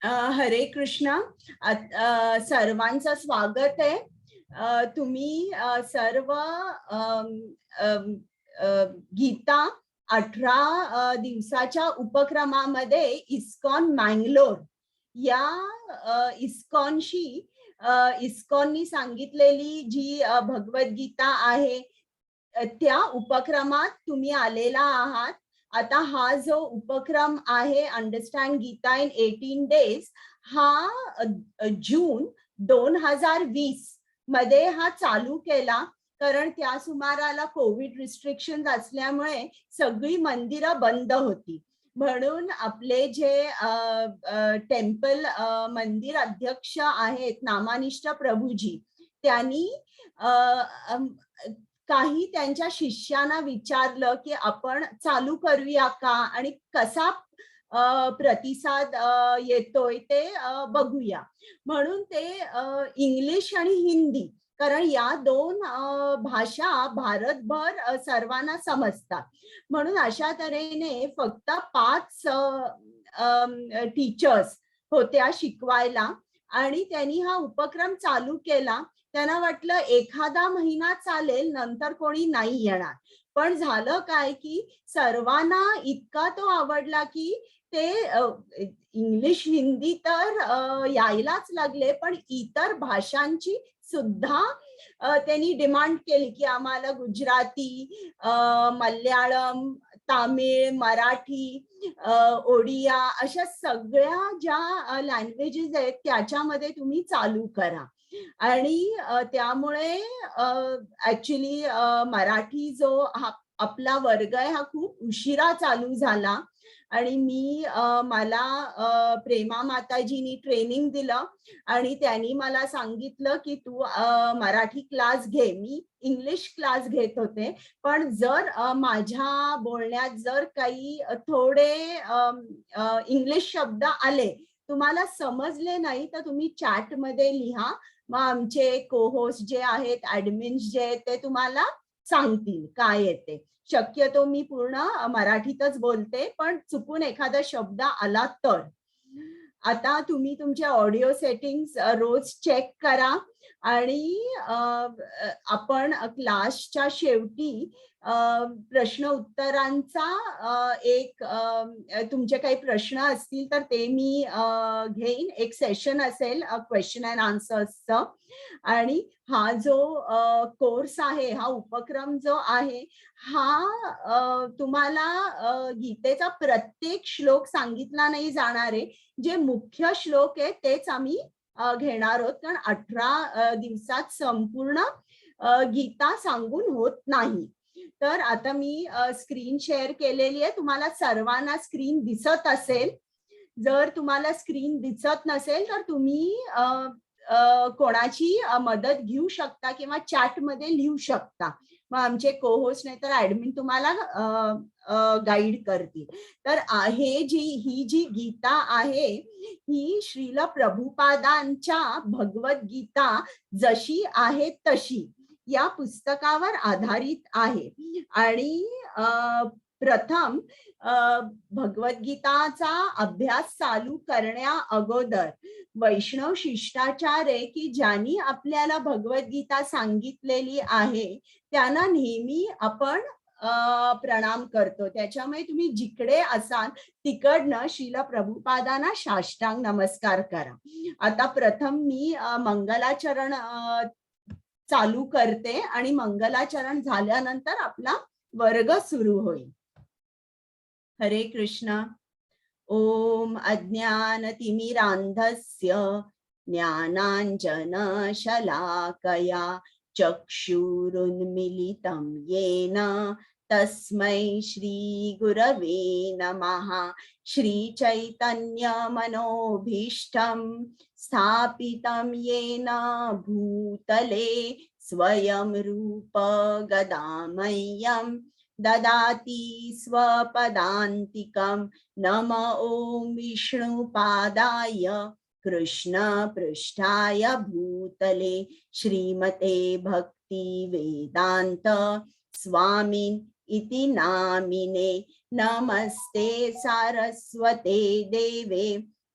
हरे कृष्णा. सर्वांचं स्वागत आहे. तुम्ही सर्व गीता 18 दिवसाच्या उपक्रमामध्ये इस्कॉन मँगलोर या इस्कॉनशी इस्कॉननी सांगितलेली जी भगवद्गीता आहे त्या उपक्रमात तुम्ही आलेला आहात. आता हा जो उपक्रम आहे अंडरस्टँड गीता इन 18 डेज, हा जून 2020 मध्ये हा चालू केला. कारण त्या सुमाराला कोविड रिस्ट्रिक्शन असल्यामुळे सगळी मंदिरं बंद होती. म्हणून आपले जे टेम्पल मंदिर अध्यक्ष आहेत नामानिष्ठ प्रभूजी, त्यांनी काही त्यांच्या शिष्यांना विचारलं की आपण चालू करूया का आणि कसा प्रतिसाद येतोय ते बघूया. म्हणून ते इंग्लिश आणि हिंदी, कारण या दोन भाषा भारतभर सर्वांना समजतात. म्हणून अशा तऱ्हेने फक्त 5 टीचर्स होत्या शिकवायला आणि त्यांनी हा उपक्रम चालू केला. त्यांना वाटलं एखादा महिना चालेल, नंतर कोणी नाही येणार. पण झालं काय की सर्वांना इतका तो आवडला की ते इंग्लिश हिंदी तर यायलाच लागले, पण इतर भाषांची सुद्धा त्यांनी डिमांड केली की आम्हाला गुजराती, मल्याळम, तामिळ, मराठी, ओडिया अशा सगळ्या ज्या लँग्वेजेस आहेत त्याच्यामध्ये तुम्ही चालू करा. आणि त्यामुळे ऍक्च्युली मराठी जो हा आपला वर्ग आहे हा खूप उशिरा चालू झाला. आणि मला प्रेमा माताजीनी ट्रेनिंग दिलं आणि त्यांनी मला सांगितलं की तू मराठी क्लास घे. मी इंग्लिश क्लास घेत होते, पण जर माझ्या बोलण्यात जर काही थोडे इंग्लिश शब्द आले, तुम्हाला समजले नाही, तर तुम्ही चॅटमध्ये लिहा. मग आमचे को-होस्ट जे आहेत, ऍडमिन्स जे आहेत, ते तुम्हाला सांगतील काय येते. शक्यतो मी पूर्ण मराठीतच बोलते, पण चुकून एखादा शब्द आला तर. आता तुम्ही तुमचे ऑडिओ सेटिंग्स रोज चेक करा आणि आपण क्लासच्या शेवटी प्रश्न उत्तरांचा एक तुमचे काही प्रश्न असतील तर ते मी घेईन. एक सेशन असेल क्वेश्चन अँड आन्सर्सचं. आणि हा जो कोर्स आहे, हा उपक्रम जो आहे, हा तुम्हाला गीतेचा प्रत्येक श्लोक सांगितला नाही जाणार आहे. जे मुख्य श्लोक आहे तेच आम्ही घेणार आहोत, कारण 18 दिवसात संपूर्ण गीता सांगून होत नाही. तर आता मी स्क्रीन शेअर केलेली आहे. तुम्हाला सर्वांना स्क्रीन दिसत असेल. जर तुम्हाला स्क्रीन दिसत नसेल तर तुम्ही कोणाची मदत घेऊ शकता किंवा चॅटमध्ये लिहू शकता. मग आमचे को-होस्ट नाही तर ऍडमिन तुम्हाला गाईड करतील. तर ही जी गीता आहे, ही श्रील प्रभुपादांच्या भगवद्गीता जशी आहे तशी या पुस्तकावर आधारित आहे. आणि प्रथम भगवद्गीताचा अभ्यास चालू करण्या अगोदर वैष्णव शिष्टाचार आहे की ज्यांनी आपल्याला भगवद्गीता सांगितलेली आहे त्यांना नेहमी आपण प्रणाम करतो. त्याच्यामुळे तुम्ही जिकडे असाल तिकडनं श्रील प्रभुपादांना साष्टांग नमस्कार करा. आता प्रथम मी मंगलाचरण चालू करते आणि मंगलाचरण झाल्यानंतर आपला वर्ग सुरू होईल. हरे कृष्ण. ओम अज्ञानतिमिरान्धस्य ज्ञानाञ्जनशलाकया चक्षुरुन्मीलितं येन तस्मै श्रीगुरवे नमः. श्रीचैतन्यमनोभीष्टं स्थापितं येन भूतले स्वयं रूप गदामह्यं ददाति स्वपदान्तिकं. नम ओं विष्णुपादाय कृष्ण पृष्ठाय भूतले श्रीमते भक्ति वेदांत स्वामिन् इति नामिने. नमस्ते सारस्वते देवे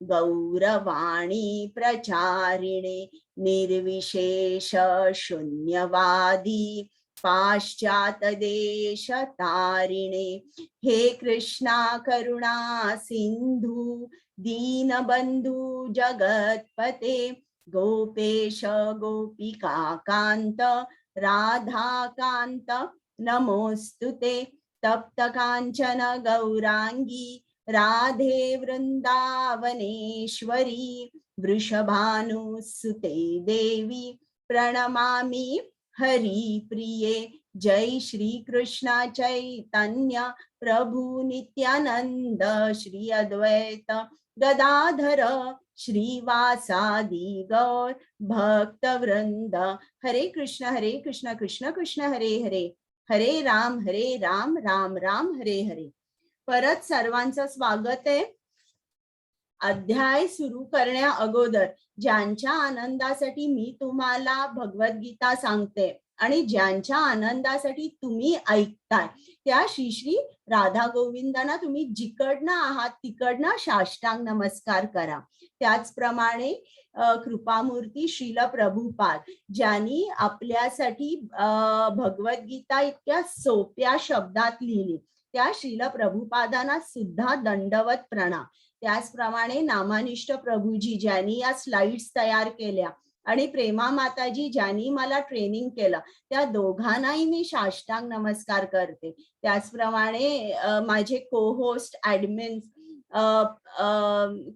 गौरवाणी प्रचारिणे निर्विशेष शून्यवादी पाश्चात देश तारिणे हे कृष्णा करुणा सिंधू दीनबंधू जगतपते गोपेश गोपिका कांत राधाकांत नमोस्तुते तप्त कांचन गौरांगी राधे वृंदावनेश्वरी वृषभानुसुते देवी प्रणमामि हरिप्रिये जय श्री कृष्ण चैतन्य प्रभु नित्यानंद श्री अद्वैत गदाधर श्रीवासादि गौर भक्त वृंद हरे कृष्ण कृष्ण कृष्ण हरे हरे हरे राम राम राम हरे हरे. परत सर्वांचं स्वागत आहे. अध्याय सुरू करण्या अगोदर ज्यांच्या आनंदासाठी मी तुम्हाला भगवद्गीता सांगते आणि ज्यांच्या आनंदासाठी तुम्ही ऐकताय त्या श्री श्री राधा गोविंदांना तुम्ही जिकडनं आहात तिकडनं साष्टांग नमस्कार करा. त्याचप्रमाणे कृपामूर्ती श्रील प्रभुपाद ज्यांनी आपल्यासाठी भगवद्गीता इतक्या सोप्या शब्दात लिहिली त्या श्रील प्रभुपादांना सुद्धा दंडवत प्रणाम. त्याचप्रमाणे नामानिष्ठ प्रभूजी ज्यांनी या स्लाइड्स तयार केल्या आणि प्रेमा माताजी ज्यांनी मला ट्रेनिंग केलं त्या दोघांनाही मी साष्टांग नमस्कार करते. त्याचप्रमाणे माझे को होस्ट ऍडमिन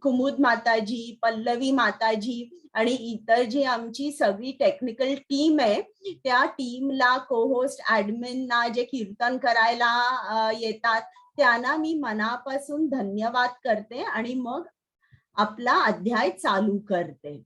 कुमुद माताजी पल्लवी माताजी आणि इतर जी आमची सगळी टेक्निकल टीम आहे त्या टीमला को होस्ट ऍडमिनना जे कीर्तन करायला येतात त्यांना मी मनापासून धन्यवाद करते आणि मग आपला अध्याय चालू करते.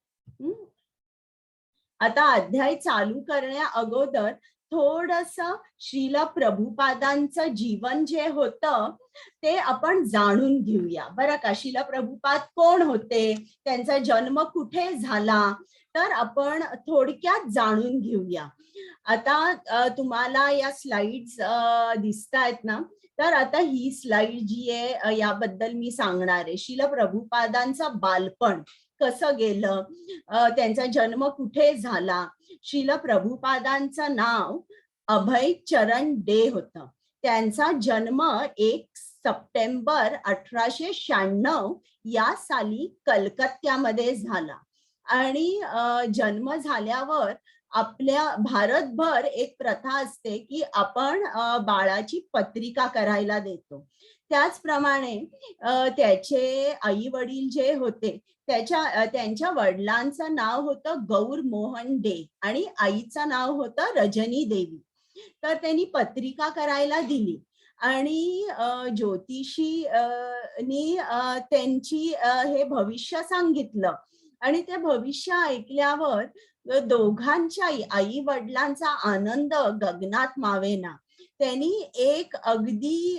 आता अध्याय चालू करण्या अगोदर थोडस श्रील प्रभुपादांचं जीवन जे होतं ते आपण जाणून घेऊया बरं का. श्रील प्रभुपाद कोण होते, त्यांचा जन्म कुठे झाला तर आपण थोडक्यात जाणून घेऊया. आता तुम्हाला या स्लाइड्स दिसतायत ना, तर आता ही स्लाइड जी आहे याबद्दल मी सांगणार आहे. श्रील प्रभुपादांचं बालपण कसं गेलं, त्यांचा जन्म कुठे झाला. श्रील प्रभुपादांचं नाव अभय चरण डे होतं. त्यांचा जन्म 1 सप्टेंबर 1896 या साली कलकत्त्यामध्ये झाला आणि जन्म झाल्यावर आपल्या भारतभर एक प्रथा असते की आपण बाळाची पत्रिका करायला देतो. त्याचप्रमाणे त्याचे आई वडील जे होते त्यांच्या वडिलांचं नाव होतं गौर मोहन डे आणि आईचं नाव होतं रजनी देवी. तर त्यांनी पत्रिका करायला दिली आणि ज्योतिषी नी त्यांची हे भविष्य सांगितलं आणि ते भविष्य ऐकल्यावर दोघांच्या आई वडिलांचा आनंद गगनात मावेना. त्यांनी एक अगदी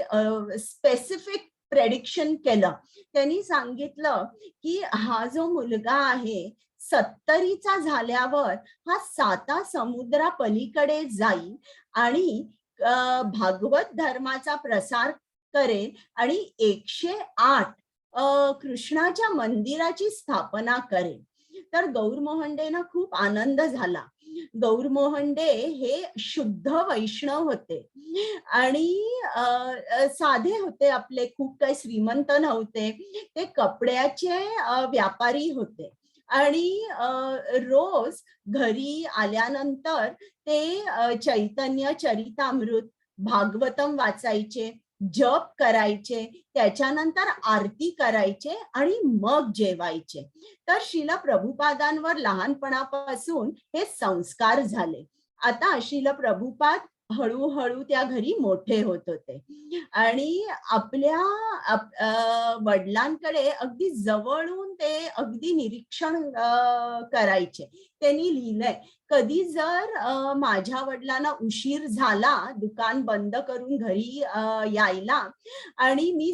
स्पेसिफिक प्रेडिक्शन केलं. त्यांनी सांगितलं की हा जो मुलगा आहे 70चा झाल्यावर हा 7 समुद्रा पलीकडे जाईल आणि भागवत धर्माचा प्रसार करेल आणि 108 कृष्णाच्या मंदिराची स्थापना करेल. तर गौरमोहन डेना खूप आनंद झाला. गौरमोहन डे हे शुद्ध वैष्णव होते आणि साधे होते, आपले खूप काही श्रीमंत नव्हते. ते कपड्याचे व्यापारी होते आणि रोज घरी आल्यानंतर ते चैतन्य चरितामृत भागवतम वाचायचे, जप करायचे, त्याच्यानंतर आरती करायचे आणि मग जेवायचे. तर श्रील प्रभुपादांवर लहानपणापासून हे संस्कार झाले. आता श्रील प्रभुपाद हळूहळू त्या घरी मोठे होत होते आणि आपल्या वडिलांकडे अगदी जवळून ते अगदी निरीक्षण करायचे. त्यांनी लिहिलंय, कधी जर माझ्या वडिलांना उशीर झाला दुकान बंद करून घरी यायला आणि मी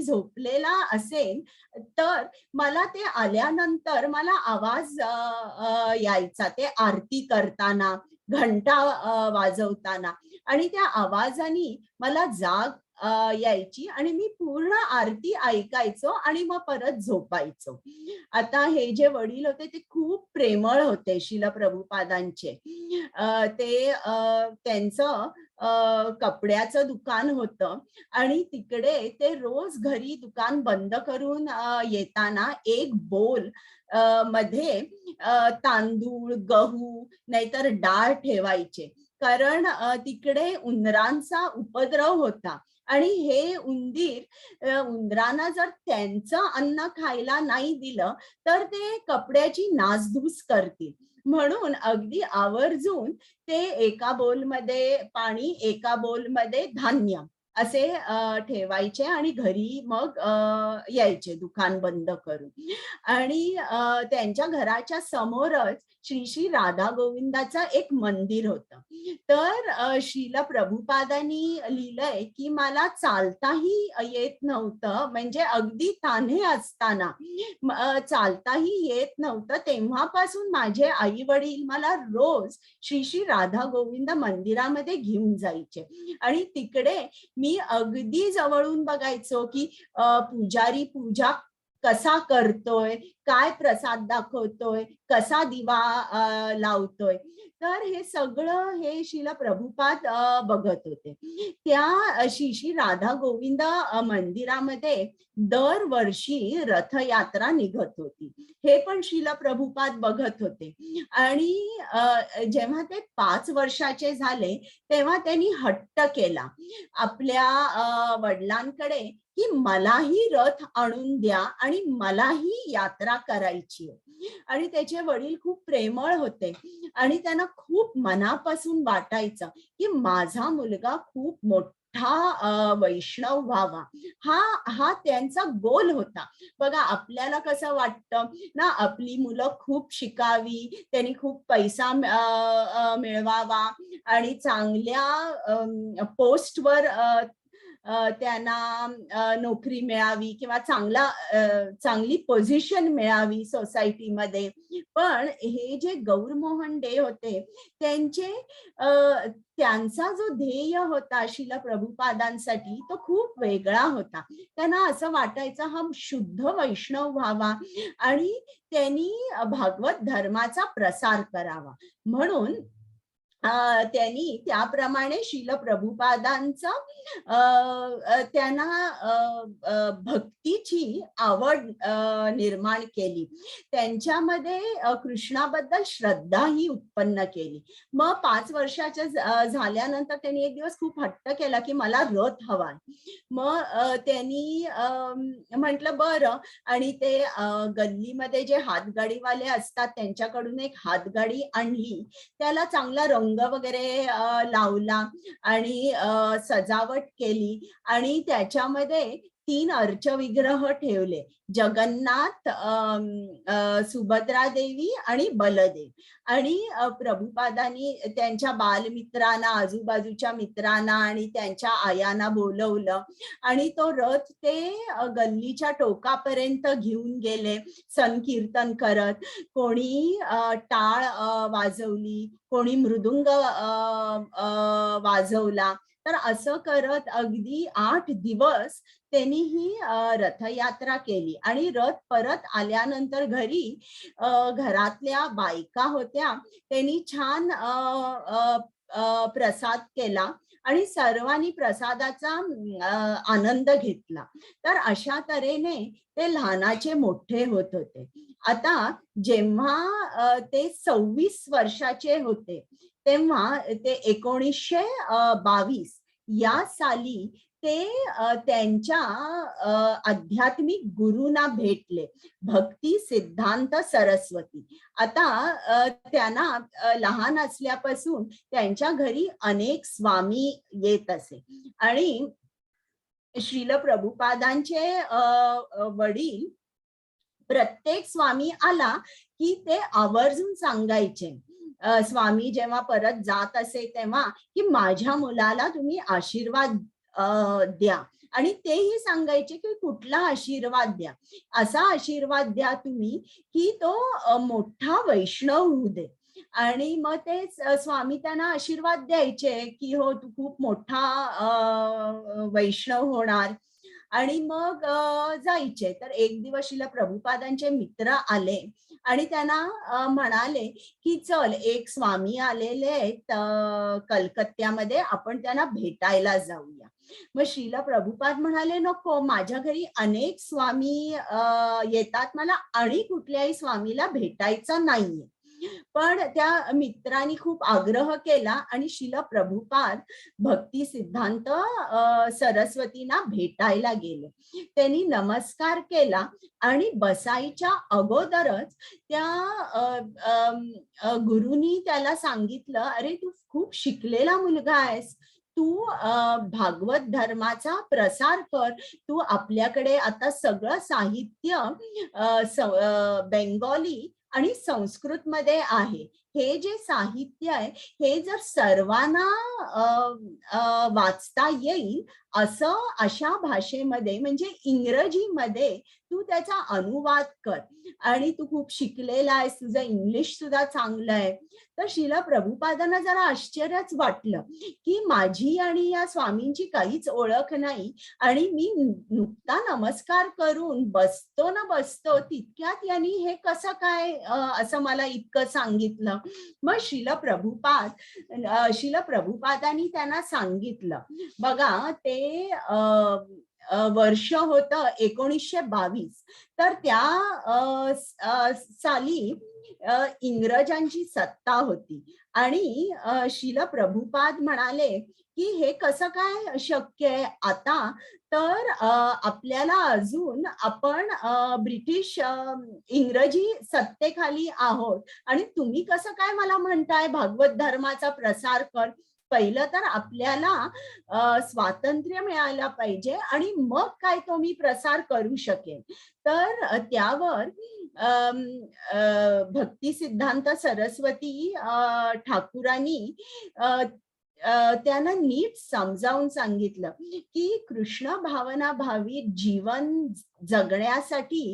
झोपलेला असेल तर मला ते आल्यानंतर मला आवाज यायचा, ते आरती करताना घंटा वाजवताना आणि त्या आवाजाने मला जाग यायची आणि मी पूर्ण आरती ऐकायचो आणि मग परत झोपायचो. आता हे जे वडील होते ते खूप प्रेमळ होते श्रील प्रभुपादांचे. त्यांचं कपड्याचं दुकान होतं आणि तिकडे ते रोज घरी दुकान बंद करून येताना एक बोल मध्ये तांदूळ, गहू नाहीतर डाळ ठेवायचे. कारण तिकडे उंदरांचा उपद्रव होता आणि हे उंदरांना जर त्यांचं अन्न खायला नाही दिलं तर ते कपड्याची नासधूस करतील. म्हणून अगदी आवर्जून ते एका बोलमध्ये पाणी, एका बोलमध्ये धान्य असे ठेवायचे आणि घरी मग यायचे दुकान बंद करून. आणि त्यांच्या घराच्या समोरच श्री श्री राधा गोविंदाचं एक मंदिर होतं. तर श्रील प्रभुपादांनी लिहिलंय की मला चालताही येत नव्हतं, म्हणजे अगदी तान्हे असताना चालताही येत नव्हतं, तेव्हापासून माझे आई वडील मला रोज श्री श्री राधा गोविंद मंदिरामध्ये घेऊन जायचे आणि तिकडे मी अगदी जवळून बघायचो की पुजारी पूजा कसा करतोय, काय प्रसाद दाखवतोय, कसा दिवा लावतोय. तर हे सगळं हे श्रील प्रभुपाद बघत होते. त्या श्री श्री राधा गोविंद मंदिरामध्ये दरवर्षी रथयात्रा निघत होती. हे पण श्रील प्रभुपाद बघत होते. आणि जेव्हा ते 5 वर्षाचे झाले तेव्हा त्यांनी हट्ट केला आपल्या वडिलांकडे की मलाही रथ आणून द्या आणि मलाही यात्रा करायची आहे. आणि त्याचे वडील खूप प्रेमळ होते आणि त्यांना खूप मनापासून वाटायचं की माझा मुलगा खूप मोठा वैष्णव व्हावा. हा त्यांचा गोल होता. बघा आपल्याला कसं वाटतं ना, आपली मुलं खूप शिकावी, त्यांनी खूप पैसा मिळवावा आणि चांगल्या पोस्टवर त्यांना नोकरी मिळावी किंवा चांगली पोझिशन मिळावी सोसायटीमध्ये. पण हे जे गौरमोहन डे होते त्यांचा जो ध्येय होता श्रील प्रभुपादांसाठी तो खूप वेगळा होता. त्यांना असं वाटायचं हा शुद्ध वैष्णव व्हावा आणि त्यांनी भागवत धर्माचा प्रसार करावा. म्हणून त्यांनी त्याप्रमाणे श्रील प्रभुपादांचं त्यांना भक्तीची आवड निर्माण केली. त्यांच्यामध्ये कृष्णाबद्दल श्रद्धाही उत्पन्न केली. मग 5 वर्षाच्या झाल्यानंतर त्यांनी एक दिवस खूप हट्ट केला की मला रथ हवाय. मग त्यांनी म्हटलं बरं, आणि ते गल्लीमध्ये जे हातगाडीवाले असतात त्यांच्याकडून एक हातगाडी आणली. त्याला चांगला रंग वगैरे लावला आणि सजावट केली आणि त्याच्यामध्ये 3 अर्चविग्रह ठेवले. जगन्नाथ, सुभद्रा देवी आणि बलदेव. आणि प्रभुपादांनी त्यांच्या बालमित्रांना, आजूबाजूच्या मित्रांना आणि त्यांच्या आयांना बोलवलं आणि तो रथ ते गल्लीच्या टोकापर्यंत घेऊन गेले संकीर्तन करत. कोणी टाळ वाजवली, कोणी मृदुंग वाजवला. तर असं करत अगदी 8 दिवस त्यांनी ही रथयात्रा केली आणि रथ परत आल्यानंतर घरी घरातल्या बायका होत्या, त्यांनी छान प्रसाद केला आणि सर्वांनी प्रसादाचा आनंद घेतला. तर अशा तऱ्हेने ते लहानाचे मोठे होत होते. आता जेव्हा ते 26 वर्षाचे होते तेव्हा ते 1922 या साली ते त्यांच्या आध्यात्मिक गुरुंना भेटले, भक्ती सिद्धांत सरस्वती. आता त्यांना लहान असल्यापासून त्यांच्या घरी अनेक स्वामी येत असे आणि श्रील प्रभुपादांचे वडील प्रत्येक स्वामी आला की ते आवर्जून सांगायचे, स्वामी जेव्हा परत जात असे तेव्हा, की माझ्या मुलाला तुम्ही आशीर्वाद द्या. आणि तेही सांगायचे की कुठला आशीर्वाद द्या, असा आशीर्वाद द्या तुम्ही की तो मोठा वैष्णव होऊ दे. आणि मग ते स्वामी त्यांना आशीर्वाद द्यायचे, की हो तू खूप मोठा वैष्णव होणार. आणि मग जायचे. तर एक दिवस श्रील प्रभुपादांचे मित्र आले आणि त्यांना म्हणाले, की "चल, एक स्वामी आलेले आहेत कलकत्त्यामध्ये, आपण त्यांना भेटायला जाऊया." मग श्रील प्रभुपाद म्हणाले, "नको, माझ्या घरी अनेक स्वामी येतात. मला आणि कुठल्याही स्वामीला भेटायचं नाहीये." पण त्या मित्रांनी खूप आग्रह केला आणि श्रील प्रभुपाद भक्ती सिद्धांत सरस्वतींना भेटायला गेले. त्यांनी नमस्कार केला आणि बसायच्या अगोदरच त्या गुरुनी त्याला सांगितलं, "अरे, तू खूप शिकलेला मुलगा आहेस. तू भागवत धर्माचा प्रसार कर. तू आपल्याकडे आता सगळं साहित्य बेंगॉली आणि संस्कृतमध्ये आहे. हे जे साहित्य आहे, हे जर सर्वांना अ, वाचता येईल असं अशा भाषेमध्ये म्हणजे इंग्रजीमध्ये तू त्याचा अनुवाद कर आणि तू खूप शिकलेला आहेस, तुझं इंग्लिश सुद्धा चांगलं आहे." तर श्रील प्रभुपादांना जरा आश्चर्यच वाटलं, की माझी आणि या स्वामींची काहीच ओळख नाही आणि मी नुकता नमस्कार करून बसतो ना बसतो तितक्यात यांनी हे कसं काय असं मला इतकं सांगितलं. मग श्रील प्रभुपादांनी त्यांना सांगितलं, बघा ते वर्ष होतं 1922. तर त्या साली इंग्रजांची सत्ता होती आणि श्रील प्रभुपाद म्हणाले, की हे कसं काय शक्य आहे आता? तर आपल्याला अजून आपण ब्रिटिश इंग्रजी सत्तेखाली आहोत आणि तुम्ही कसं काय मला म्हणताय भागवत धर्माचा प्रसार कर? पहिलं तर आपल्याला स्वातंत्र्य मिळायला पाहिजे आणि मग काय तो मी प्रसार करू शकेन. तर त्यावर भक्ती सिद्धांत सरस्वती ठाकूरांनी अ, त्यांना नीट समजावून सांगितलं, की कृष्ण भावना भावित जीवन जगण्यासाठी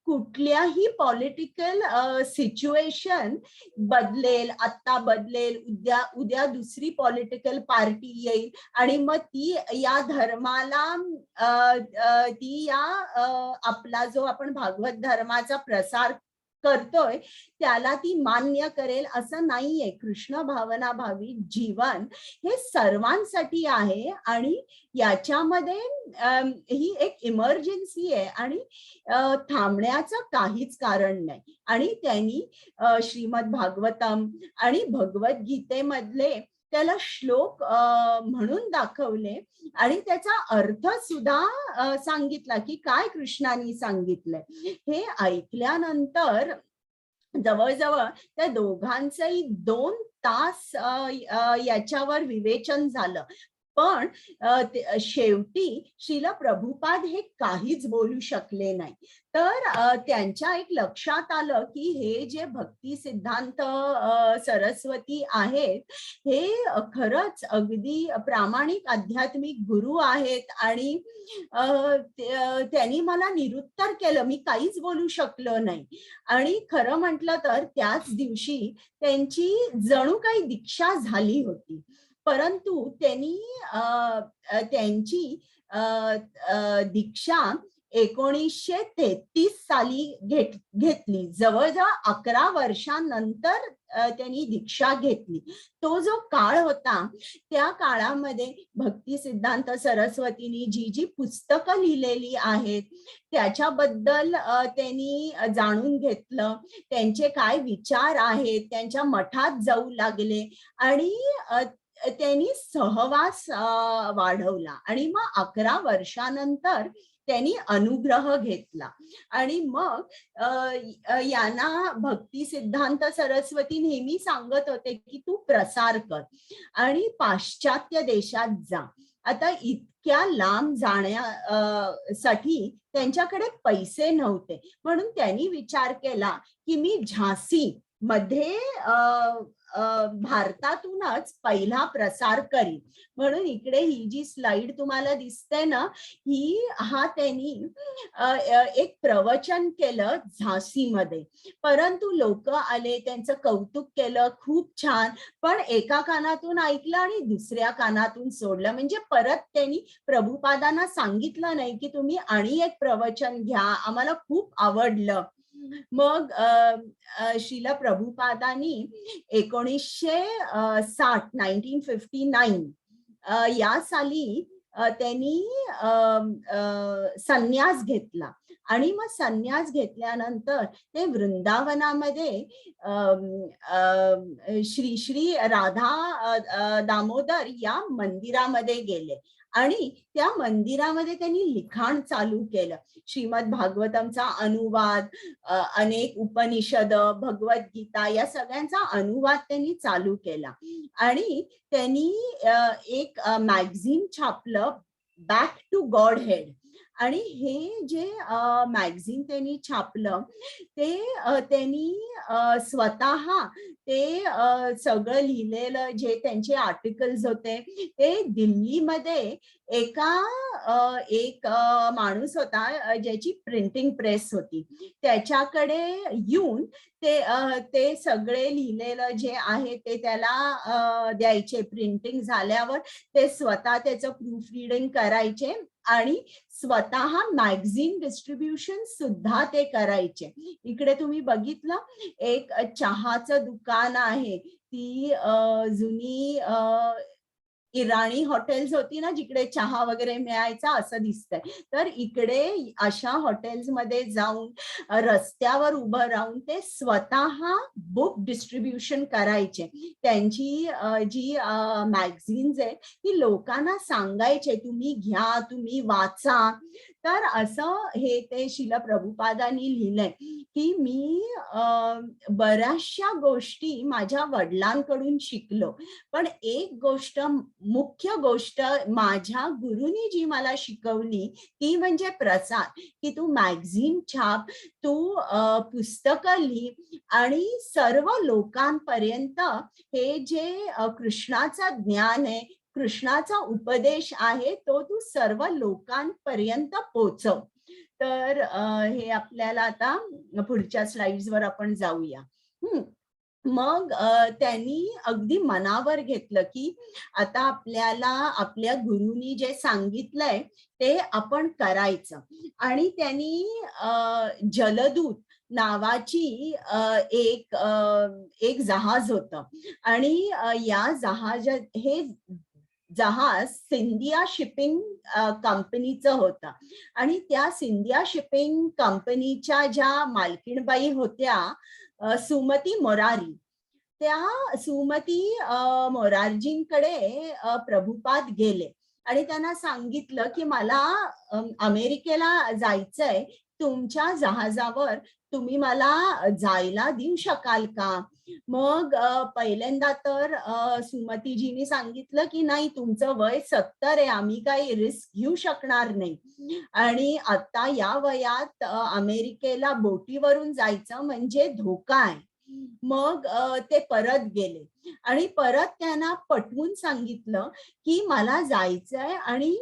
कुठल्याही पॉलिटिकल सिच्युएशन बदलेल, आत्ता बदलेल, उद्या उद्या दुसरी पॉलिटिकल पार्टी येईल आणि मग ती या धर्माला ती या आपला जो आपण भागवत धर्माचा प्रसार करतोय त्याला ती मान्य करेल असं नाहीये. कृष्ण भावना भावित जीवन हे सर्वांसाठी आहे आणि याच्यामध्ये ही एक इमर्जन्सी आहे आणि थांबण्याचं काहीच कारण नाही. आणि त्यांनी श्रीमद भागवतम आणि भगवद्गीतेमधले त्याला श्लोक म्हणून दाखवले आणि त्याचा अर्थ सुद्धा सांगितला, की काय कृष्णाने सांगितलंय. हे ऐकल्यानंतर जवळ-जवळ त्या दोघांचंही 2 तास याच्यावर विवेचन झालं. पण शेवटी श्रील प्रभुपाद हे काहीच बोलू शकले नाही. तर त्यांच्या एक लक्षात आलं, की हे जे भक्ती सिद्धांत सरस्वती आहेत, हे खरंच अगदी प्रामाणिक आध्यात्मिक गुरु आहेत आणि त्यांनी मला निरुत्तर केलं. मी काहीच बोलू शकलो नाही. आणि खरं म्हटलं तर त्याच दिवशी त्यांची जणू काही दीक्षा झाली होती. परंतु त्यांनी त्यांची अ, दीक्षा 1933 साली घेतली. जवळ-जवळ 11 वर्षांनंतर त्यांनी दीक्षा घेतली. तो जो काळ होता, त्या काळामध्ये भक्ती सिद्धांत सरस्वतींनी जी पुस्तकं लिहिलेली आहेत, त्याच्याबद्दल त्यांनी जाणून घेतलं. त्यांचे काय विचार आहेत, त्यांच्या मठात जाऊ लागले आणि त्यांनी सहवास वाढवला आणि मग 11 वर्षानंतर त्यांनी अनुग्रह घेतला आणि मग यांना भक्ती सिद्धांत सरस्वती नेहमी सांगत होते, की तू प्रसार कर आणि पाश्चात्य देशात जा. आता इतक्या लांब साठी त्यांच्याकडे पैसे नव्हते. म्हणून त्यांनी विचार केला, की मी झांसी मध्ये भारतातूनच पहिला प्रसार करीन. म्हणून इकडे ही जी स्लाइड तुम्हाला दिसते ना, त्यांनी एक प्रवचन केलं झाशीमध्ये. परंतु लोक आले, त्यांचं कौतुक केलं, खूप छान. पण एका कानातून ऐकलं आणि दुसऱ्या कानातून सोडलं. म्हणजे परत त्यांनी प्रभुपादांना सांगितलं नाही की तुम्ही आणि एक प्रवचन घ्या, आम्हाला खूप आवडलं. मग श्रील प्रभुपादांनी 1959 या साली त्यांनी संन्यास घेतला. आणि मग संन्यास घेतल्यानंतर ते वृंदावनामध्ये श्री श्री राधा दामोदर या मंदिरामध्ये गेले आणि त्या मंदिरामध्ये त्यांनी लिखाण चालू केलं. श्रीमद भागवतमचा अनुवाद, अनेक उपनिषद, भगवद्गीता या सगळ्यांचा अनुवाद त्यांनी चालू केला. आणि त्यांनी एक मॅगझिन छापलं, बॅक टू गॉड हेड. आणि हे जे मॅगझिन त्यांनी छापलं ते त्यांनी स्वतः ते सगळं लिहिलेलं जे त्यांचे आर्टिकल्स होते ते दिल्लीमध्ये एक माणूस होता ज्याची प्रिंटिंग प्रेस होती, त्याच्याकडे येऊन ते सगळे लिहिलेलं जे आहे ते त्याला द्यायचे. प्रिंटिंग झाल्यावर ते स्वतः त्याचं प्रूफ रिडिंग करायचे आणि स्वतः मॅगझिन डिस्ट्रीब्युशन सुद्धा ते करायचे. इकडे तुम्ही बघितलं एक चहाचं दुकान आहे, ती जुनी इराणी हॉटेल्स होती ना, जिकडे चहा वगैरे मिळायचा, असं दिसतंय. तर इकडे अशा हॉटेल्स मध्ये जाऊन रस्त्यावर उभं राहून ते स्वतः बुक डिस्ट्रीब्युशन करायचे. त्यांची जी मॅगझिन्स आहे ती लोकांना सांगायचे, तुम्ही घ्या, तुम्ही वाचा. तर असं हे ते श्रील प्रभुपादांनी लिहिलंय की मी बऱ्याचशा गोष्टी माझ्या वडिलांकडून शिकलो, पण एक गोष्ट, मुख्य गोष्ट माझ्या गुरुनी जी मला शिकवली ती म्हणजे प्रसार, की तू मॅगझिन छाप, तू पुस्तकं लिही आणि सर्व लोकांपर्यंत हे जे कृष्णाचं ज्ञान आहे, कृष्णाचा उपदेश आहे, तो तू सर्व लोकांपर्यंत पोहोचव. तर हे आपल्याला आता पुढच्या स्लाइड्सवर आपण जाऊया. मग त्यांनी अगदी मनावर घेतलं की आता आपल्याला आपल्या गुरुनी जे सांगितलंय ते आपण करायचं. आणि त्यांनी जलदूत नावाची एक जहाज होतं आणि या हे जहाज सिंधिया शिपिंग कंपनीचं होतं. आणि त्या सिंधिया शिपिंग कंपनीच्या ज्या मालकीणबाई होत्या सुमती मोरारी, त्या सुमती मोरारजींकडे प्रभुपाद गेले आणि त्यांना सांगितलं की मला अमेरिकेला जायचंय, तुमच्या जहाजावर तुम्ही मला जायला देऊ शकाल का? मग पहिल्यांदा तर सुमतीजींनी सांगितलं की नाही, तुमचं वय 70 आहे, आम्ही काही रिस्क घेऊ शकणार नाही आणि आता या वयात अमेरिकेला बोटीवरून जायचं म्हणजे धोका आहे. मग ते परत गेले आणि परत त्यांना पटवून सांगितलं की मला जायचंय आणि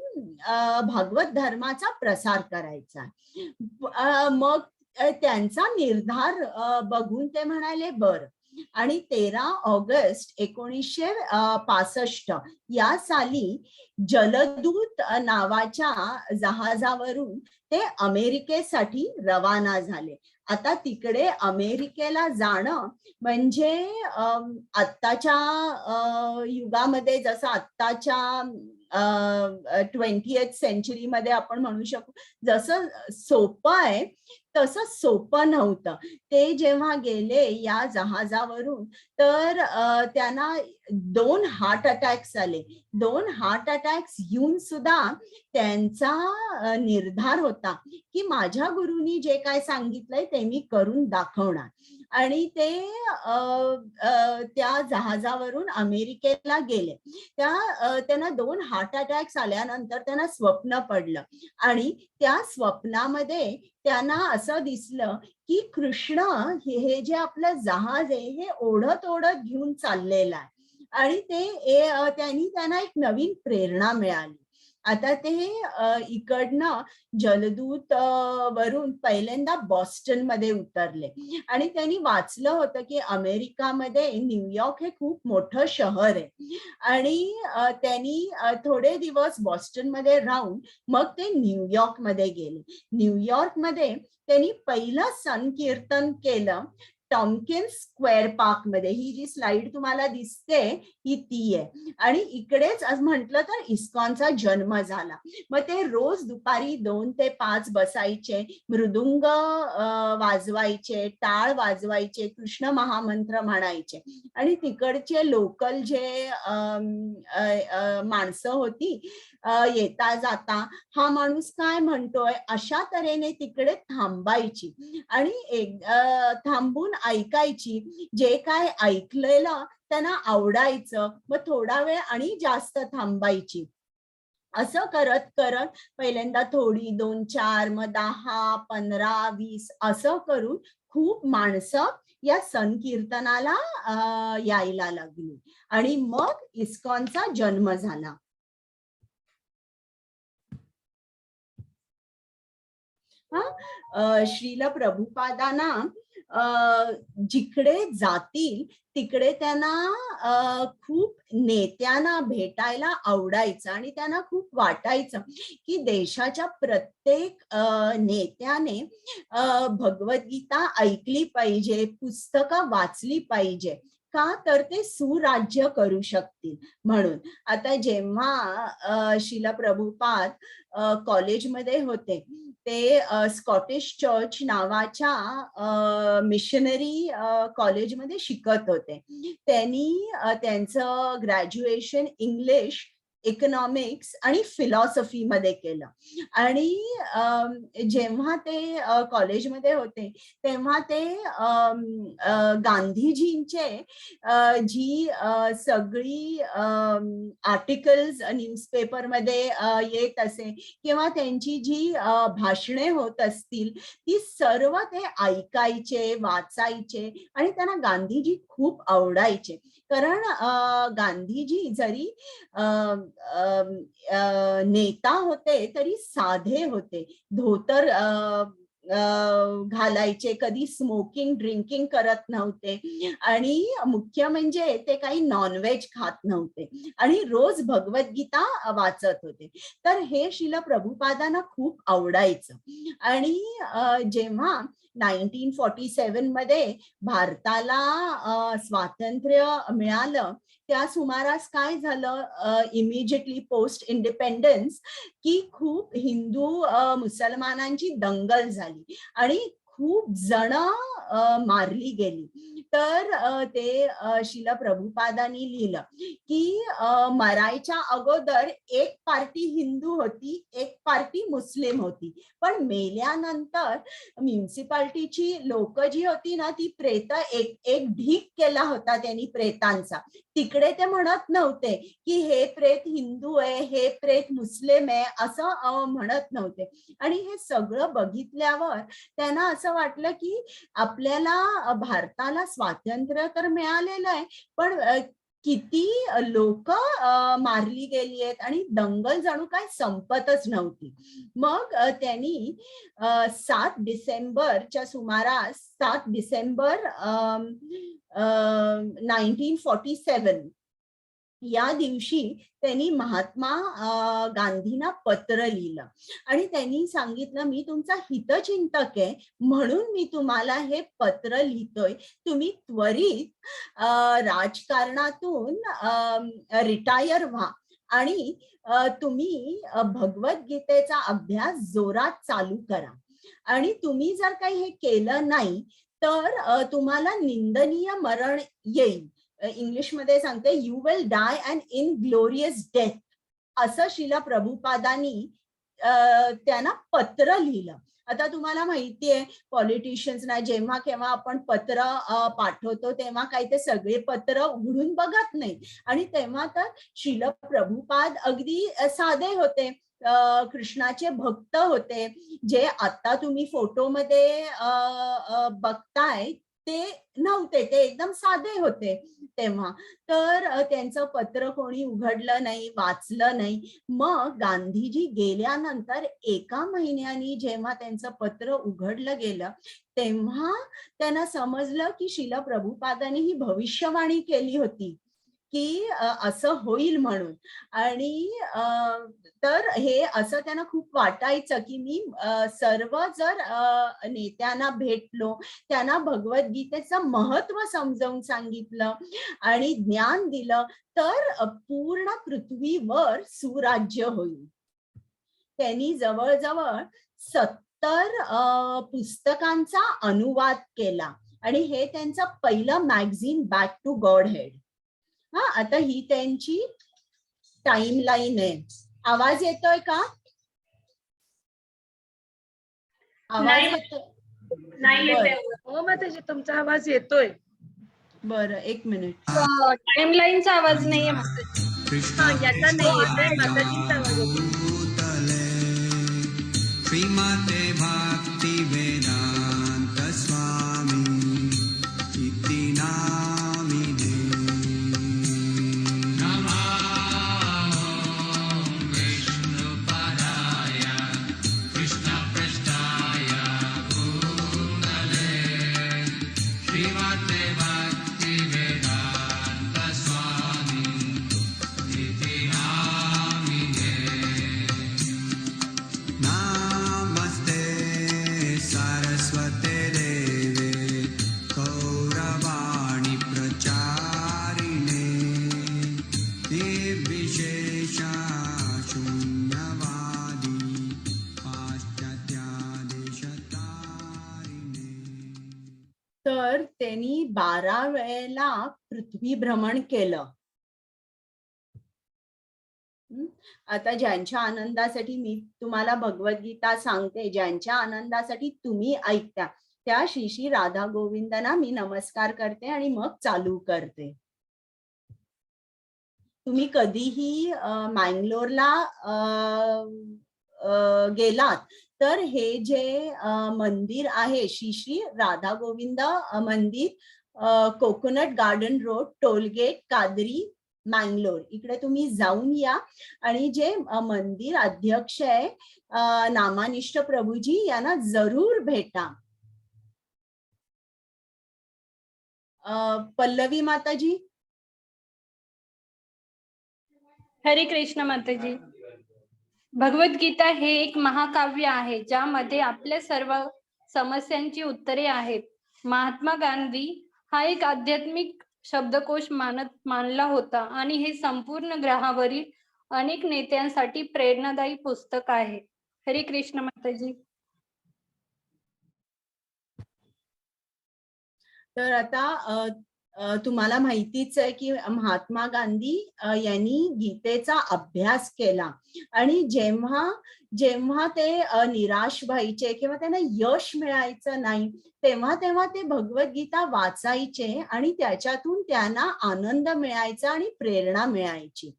भागवत धर्माचा प्रसार करायचा. मग त्यांचा निर्धार बघून ते म्हणाले बरं. आणि 13 ऑगस्ट 1965 या साली जलदूत नावाच्या जहाजावरून ते अमेरिकेसाठी रवाना झाले. आता तिकडे अमेरिकेला जाणं म्हणजे आत्ताच्या युगामध्ये, जसं आत्ताच्या 20th सेंचुरीमध्ये आपण म्हणू शकू, जसं सोपं आहे तसं सोपं नव्हतं. ते जेव्हा गेले या जहाजावरून तर त्यांना 2 हार्ट अटॅक्स आले. 2 हार्ट अटॅक्स येऊन सुद्धा त्यांचा निर्धार होता की माझ्या गुरुनी जे काय सांगितलंय ते मी करून दाखवणार. आणि ते त्या जहाजावरून अमेरिकेला गेले. त्यांना 2 हार्ट अटॅक्स आल्यानंतर त्यांना स्वप्न पडलं आणि त्या स्वप्नामध्ये त्यांना असं दिसलं की कृष्ण हे जे आपलं जहाज आहे हे ओढत ओढत घेऊन चाललेलं आहे आणि त्यांनी त्यांना एक नवीन प्रेरणा मिळाली. आता ते इकडनं जलदूत वरून पहिल्यांदा बॉस्टन मध्ये उतरले आणि त्यांनी वाचलं होतं की अमेरिकामध्ये न्यूयॉर्क हे खूप मोठं शहर आहे आणि त्यांनी थोडे दिवस बॉस्टन मध्ये राहून मग ते न्यूयॉर्क मध्ये गेले. न्यूयॉर्क मध्ये त्यांनी पहिलं संकीर्तन केलं टॉम्किन्स स्क्वेअर पार्क मध्ये. ही जी स्लाइड तुम्हाला दिसते ही ती आहे आणि इकडेच आज म्हटलं तर इस्कॉनचा जन्म झाला. मग ते रोज दुपारी 2 ते 5 बसायचे, मृदुंग वाजवायचे, टाळ वाजवायचे, कृष्ण महामंत्र म्हणायचे आणि तिकडचे लोकल जे माणसं होती येता जाता हा माणूस काय म्हणतोय अशा तऱ्हेने तिकडे थांबायची आणि थांबून ऐकायची. जे काय ऐकलेलं त्यांना आवडायचं मग थोडा वेळ आणि जास्त थांबायची. असं करत करत पहिल्यांदा थोडी 2-4 मग 10, 15, 20 असं करून खूप माणसं या संकीर्तनाला यायला लागली आणि मग इस्कॉनचा जन्म झाला. श्रील प्रभुपादांना जिकडे जातील तिकडे त्यांना खूप नेत्यांना भेटायला आवडायचं आणि त्यांना खूप वाटायचं की देशाच्या प्रत्येक नेत्याने भगवद्गीता ऐकली पाहिजे, पुस्तकं वाचली पाहिजे. का तर ते सुराज्य करू शकतील म्हणून. आता जेव्हा श्रील प्रभुपाद कॉलेजमध्ये होते ते स्कॉटिश चर्च नावाच्या मिशनरी कॉलेजमध्ये शिकत होते. त्यांनी त्यांचं ग्रॅज्युएशन इंग्लिश, इकॉनॉमिक्स आणि फिलॉसॉफी मध्ये केलं आणि जेव्हा ते कॉलेजमध्ये होते तेव्हा ते गांधीजींचे जी सगळी आर्टिकल्स न्यूजपेपरमध्ये येत असे किंवा त्यांची जी भाषणे होत असतील ती सर्व ते ऐकायचे, वाचायचे आणि त्यांना गांधीजी खूप आवडायचे. कारण गांधीजी जरी नेता होते तरी साधे होते. धोतर घालायचे, कधी स्मोकिंग ड्रिंकिंग करत नव्हते आणि मुख्य म्हणजे ते काही नॉनव्हेज खात नव्हते आणि रोज भगवद्गीता वाचत होते. तर हे श्रील प्रभुपादांना खूप आवडायचं आणि जेव्हा 1947 मध्ये भारताला स्वातंत्र्य मिळालं त्या सुमारास काय झालं इमिजिएटली पोस्ट इंडिपेंडन्स की खूप हिंदू मुसलमानांची दंगल झाली आणि खूप जण मारली गेली. तर ते श्रील प्रभुपादांनी लिहिलं की मरायच्या अगोदर एक पार्टी हिंदू होती, एक पार्टी मुस्लिम होती, पण मेल्यानंतर म्युन्सिपाल्टीची लोक जी होती ना ती प्रेत एक एक ढीक केला होता त्यांनी प्रेतांचा. तिकडे ते म्हणत नव्हते की हे प्रेत हिंदू आहे, हे प्रेत मुस्लिम आहे असं म्हणत नव्हते. आणि हे सगळं बघितल्यावर त्यांना असं वाटलं की आपल्याला भारताला स्वातंत्र्य तर मिळालेलं आहे पण किती लोक मारली गेली आहेत आणि दंगल जणू काय संपतच नव्हती. मग त्यांनी 7 डिसेंबरच्या सुमारास 7 डिसेंबर 1947 या दिवशी त्यांनी महात्मा गांधींना पत्र लिहिलं आणि त्यांनी सांगितलं मी तुमचा हितचिंतक आहे म्हणून मी तुम्हाला हे पत्र लिहितोय. तुम्ही त्वरित राजकारणातून रिटायर व्हा आणि तुम्ही भगवद्गीतेचा अभ्यास जोरात चालू करा आणि तुम्ही जर काही हे केलं नाही तर तुम्हाला निंदनीय मरण येईल. इंग्लिशमध्ये सांगते you will die and inglorious death असं श्रील प्रभुपादांनी त्यांना पत्र लिहिलं. आता तुम्हाला माहितीये पॉलिटिशियन्सना जेव्हा केव्हा आपण पत्र पाठवतो तेव्हा काही ते सगळे पत्र उघडून बघत नाही आणि तेव्हा तर श्रील प्रभुपाद अगदी साधे होते. कृष्णाचे भक्त होते, जे आता तुम्ही फोटोमध्ये बघताय ते नव्हते, ते एकदम साधे होते तेव्हा. तर त्यांचं पत्र कोणी उघडलं नाही, वाचलं नाही. मग गांधीजी गेल्यानंतर 1 महिन्यानी जेव्हा त्यांचं पत्र उघडलं गेलं, तेव्हा त्यांना समजलं की श्रील प्रभुपादांनी ही भविष्यवाणी केली होती की असं होईल म्हणून. आणि तर हे असं त्यांना खूप वाटायचं की मी सर्व जर नेत्यांना भेटलो, त्यांना भगवद्गीतेचं महत्व समजावून सांगितलं आणि ज्ञान दिलं, तर पूर्ण पृथ्वीवर सुराज्य होईल. त्यांनी जवळजवळ 70 पुस्तकांचा अनुवाद केला आणि हे त्यांचं पहिलं magazine back to Godhead. आता ही त्यांची टाइमलाईन आहे. आवाज येतोय का? आवाज येतोय? नाही येते. हो माताजी, तुमचा आवाज येतोय. बरं, 1 मिनिट. टाइमलाईनचा आवाज नाहीये माताजी. हा, याचा नाही येतोय, माताजींचा आवाज येतोय. श्रीमते भक्ति वेदांत स्वामी इति नामिने नमः विष्णुपदाय कृष्णपृष्ठाय भूतले श्रीमते भक्ति वेदांत स्वामी इति नामिने नमस्ते सरस्वते देवे गौरवाणी प्रचारिणे निर्विशेषा शून्यवादी पाश्चात्यादेशतारिणे. तर त्यांनी 12 वेळेला पृथ्वी भ्रमण केलं. आता ज्यांच्या आनंदासाठी मी तुम्हाला भगवद्गीता सांगते, ज्यांच्या आनंदासाठी तुम्ही ऐकता, त्या श्री श्री राधा गोविंदांना मी नमस्कार करते आणि मग चालू करते. तुम्ही कधीही मँगलोरला गेलात तर हे जे मंदिर आहे श्री श्री राधा गोविंद मंदिर, coconut garden road, toll gate, Qadri, Mangalore, इकडे तुम्ही जाऊन या. आणि जे मंदिर अध्यक्ष आहे नामानिष्ठ प्रभूजी, यांना जरूर भेटा. पल्लवी माताजी. हरे कृष्ण माताजी. भगवद्गीता हे एक महाकाव्य आहे, ज्यामध्ये आपल्या सर्व समस्यांची उत्तरे आहेत. महात्मा गांधी हा एक आध्यात्मिक शब्दकोश मानला होता आणि हे संपूर्ण ग्रहावरील अनेक नेत्यांसाठी प्रेरणादायी पुस्तक आहे. हरे कृष्ण माताजी. तर आता तुम्हाला माहितीच आहे की महात्मा गांधी यांनी गीतेचा अभ्यास केला आणि जेव्हा ते निराश व्हायचे किंवा त्यांना यश मिळायचं नाही, तेव्हा ते भगवद्गीता वाचायचे आणि त्याच्यातून त्यांना आनंद मिळायचा आणि प्रेरणा मिळायची.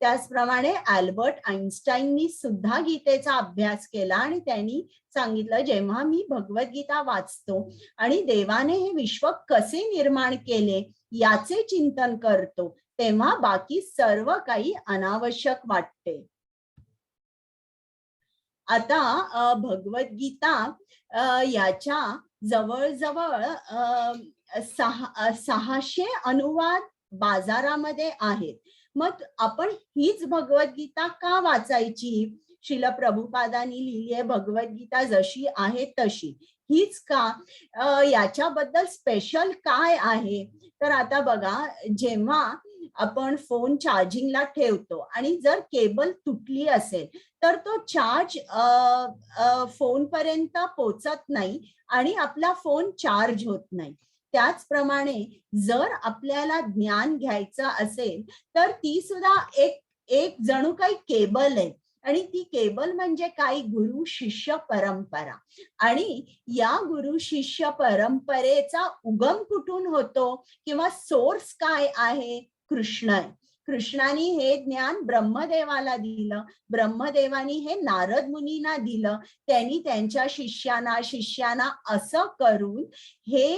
त्याचप्रमाणे अल्बर्ट आइन्स्टाईननी सुद्धा गीतेचा अभ्यास केला आणि त्यांनी सांगितलं, जेव्हा मी भगवद्गीता वाचतो आणि देवाने हे विश्व कसे निर्माण केले याचे चिंतन करतो, तेव्हा बाकी सर्व काही अनावश्यक वाटते. आता भगवद्गीता याच्या जवळजवळ 600 अनुवाद बाजारामध्ये आहेत. मग आपण हीच भगवद्गीता का वाचायची? श्रील प्रभुपादांनी लिहिली आहे भगवद्गीता जशी आहे तशी, हीच का? याच्याबद्दल स्पेशल काय आहे? तर आता बघा, जेव्हा आपण फोन चार्जिंगला ठेवतो आणि जर केबल तुटली असेल तर तो चार्ज फोन पर्यंत पोहोचत नाही आणि आपला फोन चार्ज होत नाही. त्याचप्रमाणे जर आपल्याला ज्ञान घ्यायचं असेल तर ती सुद्धा एक जणू काही केबल आहे आणि ती केबल म्हणजे काय? गुरु शिष्य परंपरा. आणि या गुरु शिष्य परंपरेचा उगम कुठून होतो किंवा सोर्स काय आहे? कृष्ण आहे. कृष्णाने हे ज्ञान ब्रह्मदेवाला दिलं, ब्रह्मदेवानी हे नारद मुनींना दिलं, त्यांनी त्यांच्या शिष्याना असं करून हे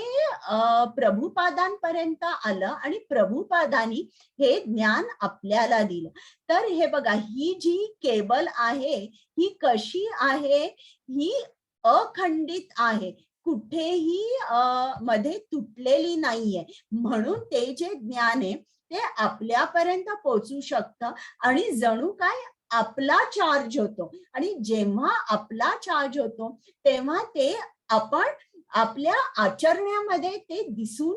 प्रभुपादांपर्यंत आलं आणि प्रभुपादांनी हे ज्ञान आपल्याला दिलं. तर हे बघा, ही जी केबल आहे ही कशी आहे, ही अखंडित आहे, कुठेही मध्ये तुटलेली नाहीये. म्हणून ते जे ज्ञान आहे ते आपल्यापर्यंत पोहोचू शकतं आणि जणू काय आपला चार्ज होतो. आणि जेव्हा आपला चार्ज होतो तेव्हा ते आपण आपल्या आचरणामध्ये ते दिसून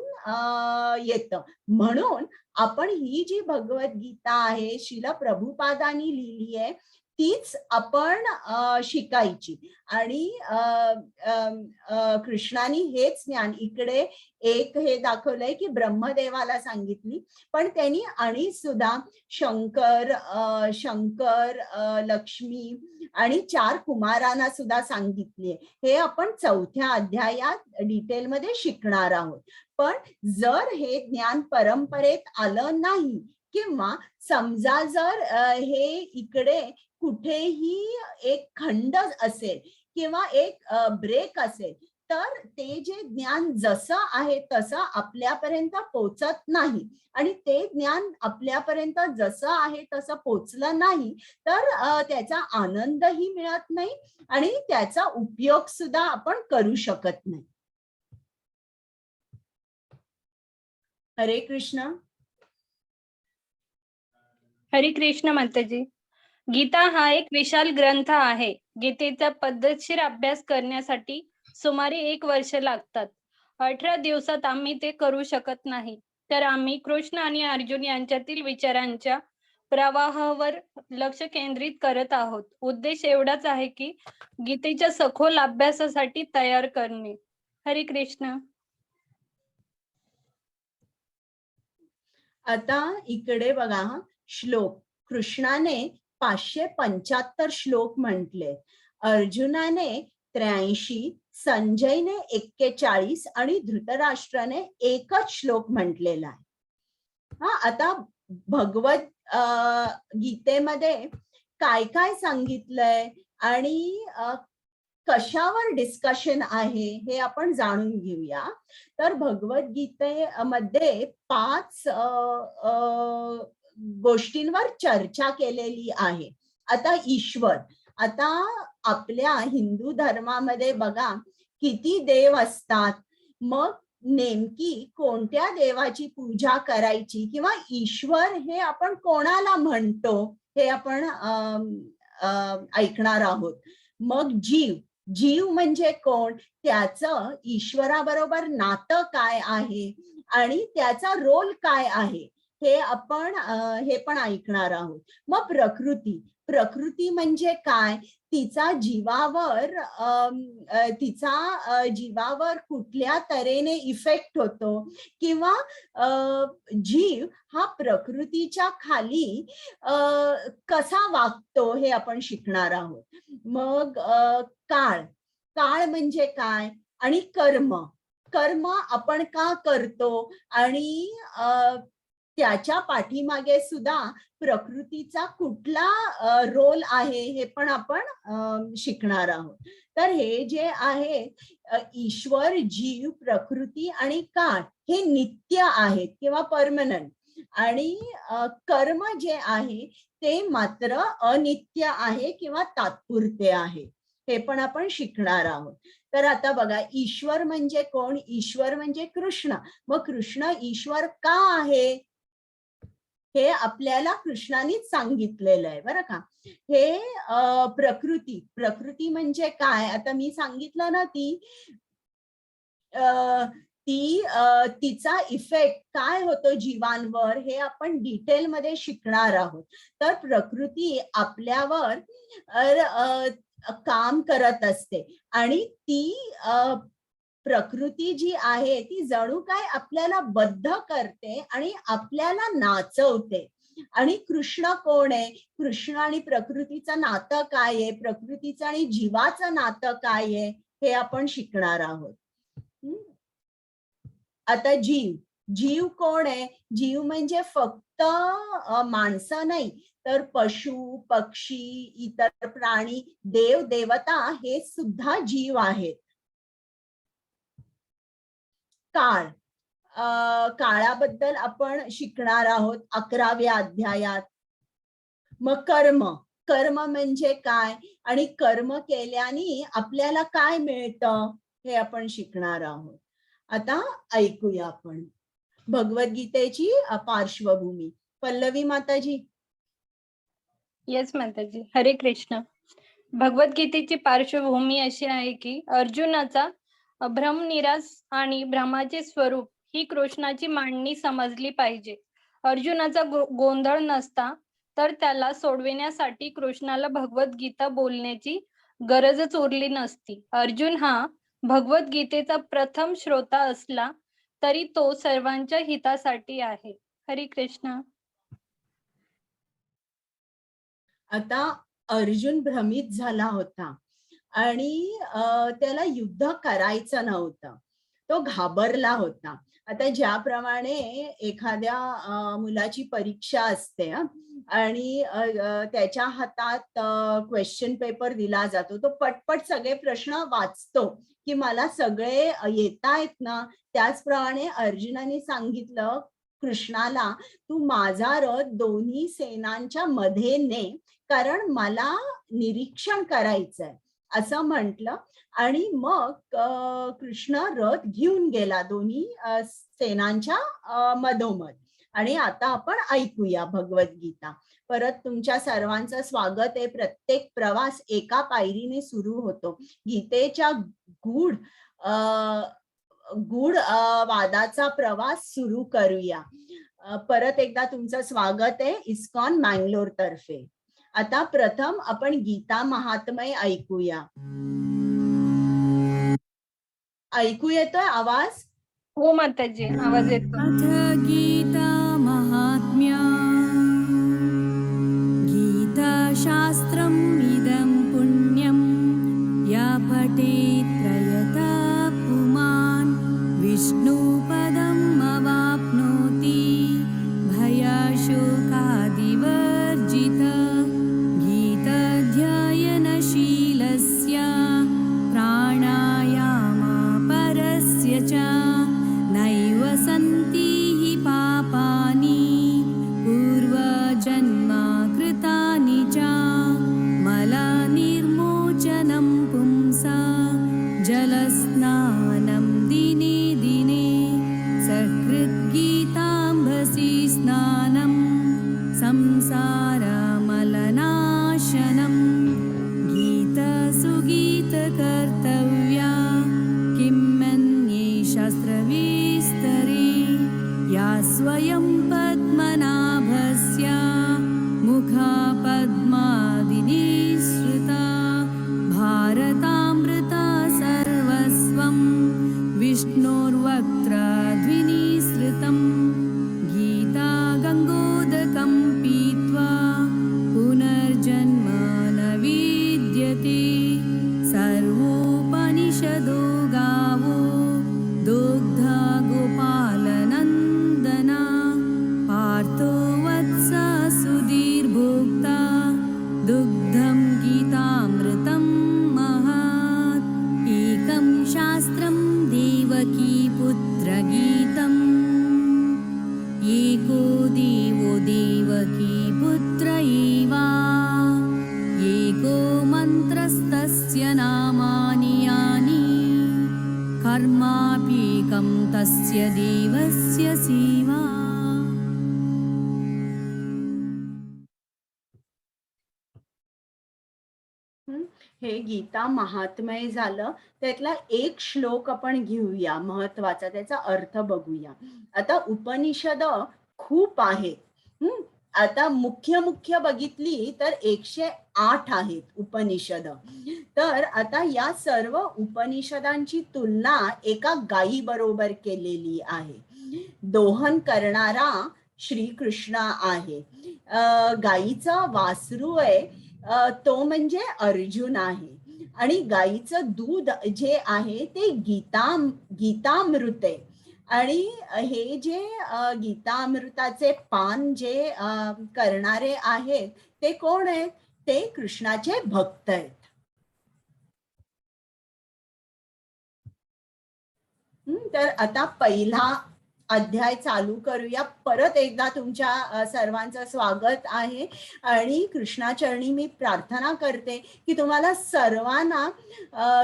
येतं. म्हणून आपण ही जी भगवद्गीता आहे श्रील प्रभुपादांनी लिहिली आहे तीच आपण शिकायची. आणि कृष्णाने हेच ज्ञान इकडे एक हे दाखवलंय की ब्रह्मदेवाला सांगितली, पण त्यांनी आणि सुद्धा शंकर लक्ष्मी आणि 4 कुमारांना सुद्धा सांगितले. हे आपण 4थ्या अध्यायात डिटेलमध्ये शिकणार आहोत. पण जर हे ज्ञान परंपरेत आलं नाही किंवा समजा जर हे इकडे कुठेही एक खंड असेल किंवा एक ब्रेक असेल तर ते जे ज्ञान जसं आहे तसं आपल्यापर्यंत पोचत नाही. आणि ते ज्ञान आपल्यापर्यंत जसं आहे तसं पोचलं नाही तर त्याचा आनंदही मिळत नाही आणि त्याचा उपयोग सुद्धा आपण करू शकत नाही. हरे कृष्ण. हरे कृष्ण माताजी. गीता हा एक विशाल ग्रंथ आहे. गीतेचा पद्धतशीर अभ्यास करण्यासाठी सुमारे 1 वर्ष लागतात. 18 दिवसात आम्ही ते करू शकत नाही. तर आम्ही कृष्ण आणि अर्जुन यांच्यातील विचारांच्या प्रवाहावर लक्ष केंद्रित करत आहोत. उद्देश एवढाच आहे की गीतेच्या सखोल अभ्यासासाठी तयार करणे. हरे कृष्ण. आता इकडे बघा, श्लोक कृष्णाने 575 श्लोक म्हटले, अर्जुनाने 83, संजयने 41 आणि धृतराष्ट्राने 1च श्लोक म्हटलेला आहे. आता भगवत गीतेमध्ये काय काय सांगितलंय आणि कशावर डिस्कशन आहे हे आपण जाणून घेऊया. तर भगवद्गीतेमध्ये 5 गोष्टींवर चर्चा केलेली आहे. आता ईश्वर, आता आपल्या हिंदू धर्मामध्ये बघा किती देव असतात, मग नेमकी कोणत्या देवाची पूजा करायची किंवा ईश्वर हे आपण कोणाला म्हणतो हे आपण ऐकणार आहोत. मग जीव म्हणजे कोण, त्याचं ईश्वराबरोबर नातं काय आहे आणि त्याचा रोल काय आहे हे आपण हे पण ऐकणार आहोत. मग प्रकृती म्हणजे काय, तिचा जीवावर कुठल्या तऱ्हेने इफेक्ट होतो किंवा जीव हा प्रकृतीच्या खाली कसा वागतो हे आपण शिकणार आहोत. मग काळ म्हणजे काय आणि कर्म आपण का करतो आणि त्याच्या पाठीमागे सुद्धा प्रकृतीचा कुठला रोल आहे हे पण आपण शिकणार आहोत. तर हे जे आहे ईश्वर, जीव, प्रकृती आणि काळ हे नित्य आहेत किंवा परमनंट, आणि कर्म जे आहे ते मात्र अनित्य आहे किंवा तात्पुरते आहे, हे पण आपण शिकणार आहोत. तर आता बघा, ईश्वर म्हणजे कोण, ईश्वर म्हणजे कृष्ण. मग कृष्ण ईश्वर का आहे हे कृष्णानेच सांगितलेलं आहे बरं का. हे प्रकृती म्हणजे काय, आता मी सांगितलं ना, तिचा इफेक्ट काय होतो जीवांवर हे आपण डिटेलमध्ये शिकणार आहोत. तर प्रकृती आपल्यावर काम करत असते आणि ती प्रकृती जी आहे ती जणू काय आपल्याला बद्ध करते आणि आपल्याला नाचवते. आणि कृष्ण कोण आहे, कृष्ण आणि प्रकृतीचं नातं काय आहे, प्रकृतीचं आणि जीवाचं नातं काय आहे हे आपण शिकणार आहोत. आता जीव कोण आहे? जीव म्हणजे फक्त माणसं नाही, तर पशु, पक्षी, इतर प्राणी, देव देवता हे सुद्धा जीव आहेत. काळ, काळाबद्दल आपण शिकणार आहोत 11व्या अध्यायात. मग कर्म, कर्म म्हणजे काय आणि कर्म केल्याने आपल्याला काय मिळतं हे आपण शिकणार आहोत. आता ऐकूया आपण भगवद्गीतेची पार्श्वभूमी. पल्लवी माताजी. येस माताजी. हरे कृष्ण. भगवद्गीतेची पार्श्वभूमी अशी आहे की अर्जुनाचा भ्रमनिरास आणि भ्रमाचे स्वरूप ही कृष्णाची मांडणी समजली पाहिजे. अर्जुनाचा गोंधळ नसता तर त्याला सोडविण्यासाठी कृष्णाला भगवद्गीता बोलण्याची गरजच उरली नसती. अर्जुन हा भगवद्गीतेचा प्रथम श्रोता असला तरी तो सर्वांच्या हितासाठी आहे. हरे कृष्ण. आता अर्जुन भ्रमित झाला होता आणि त्याला युद्ध करायचं नव्हतं. तो घाबरला होता. आता ज्याप्रमाणे एखाद्या मुलाची परीक्षा असते आणि त्याच्या हातात क्वेश्चन पेपर दिला जातो, तो पटपट सगळे प्रश्न वाचतो की मला सगळे येतायत ना. त्याचप्रमाणे अर्जुनाने सांगितलं कृष्णाला, तू माझा रथ दोन्ही सेनांच्या मध्ये ने, कारण मला निरीक्षण करायचंय असं म्हटलं. आणि मग कृष्ण रथ घेऊन गेला दोन्ही सेनांच्या मधोमध. आणि आता आपण ऐकूया भगवद्गीता. परत तुमच्या सर्वांचं स्वागत आहे. प्रत्येक प्रवास एका पायरीने सुरू होतो. गीतेच्या गूढ वादाचा प्रवास सुरू करूया. परत एकदा तुमचं स्वागत आहे इस्कॉन मँगलोर तर्फे. आता प्रथम आपण गीता महात्म्य ऐकूया. ऐकू येतोय आवाज? हो माताजी, आवाज येतो. अथ गीता महात्म्या गीता शास्त्रम् इदं पुण्यं या पठेत् प्रयतः पुमान् विष्णुपदम् अवाप्नोति भयशोकादिवर्जितः गीताध्ययनशीलस्य प्राणायामपरस्य च नैव सन्ति हि पापानि पूर्वजन्मा कृतानि च मलनिर्मोचनं पुंसा जलस्नानं दिने दिने सकृद्गीताम्भसि स्नानं संसारमलनाशनं गीतसुगीतकर्तव्या किं मन्ये शास्त्रविस्तरे या स्वयं पद्मनाभस्य मुखपद्मादिनिःसृता भारतामृता सर्वस्वं विष्णोर्वक्त्रद्विनिःसृतं गीता गङ्गोदकं पीत्वा पुनर्जन्म न विद्यते सर्वोपनिषदो गावो दुग्धा गोपालनन्दना पार्थो वत्स सुधीर्भोक्ता दुग्धं गीतामृतं महात् एकं शास्त्रं देवकीपुत्रगीतम् एको देवो देवकीपुत्र एव एको मन्त्रस्तस्य नामानि यानि कर्माप्येकं तस्य देवस्य सेवा. हे गीता महात्म्य झालं. त्यातला एक श्लोक आपण घेऊया महत्वाचा, त्याचा अर्थ बघूया. आता उपनिषद खूप आहेत. आता मुख्य बघितली तर 108 आहेत उपनिषद. तर आता या सर्व उपनिषदांची तुलना एका गायी बरोबर केलेली आहे. दोहन करणारा श्रीकृष्ण आहे. गायीचं वासरू आहे तो म्हणजे अर्जुन आहे. आणि गायीचं दूध जे आहे ते गीतामृत आहे. आणि हे जे गीता अमृताचे पान जे करणारे आहेत ते कोण आहेत? ते कृष्णाचे भक्त आहेत. तर आता पहिला अध्याय चालू करूया. परत एकदा तुमच्या सर्वांचं स्वागत आहे आणि कृष्णाचरणी मी प्रार्थना करते की तुम्हाला सर्वांना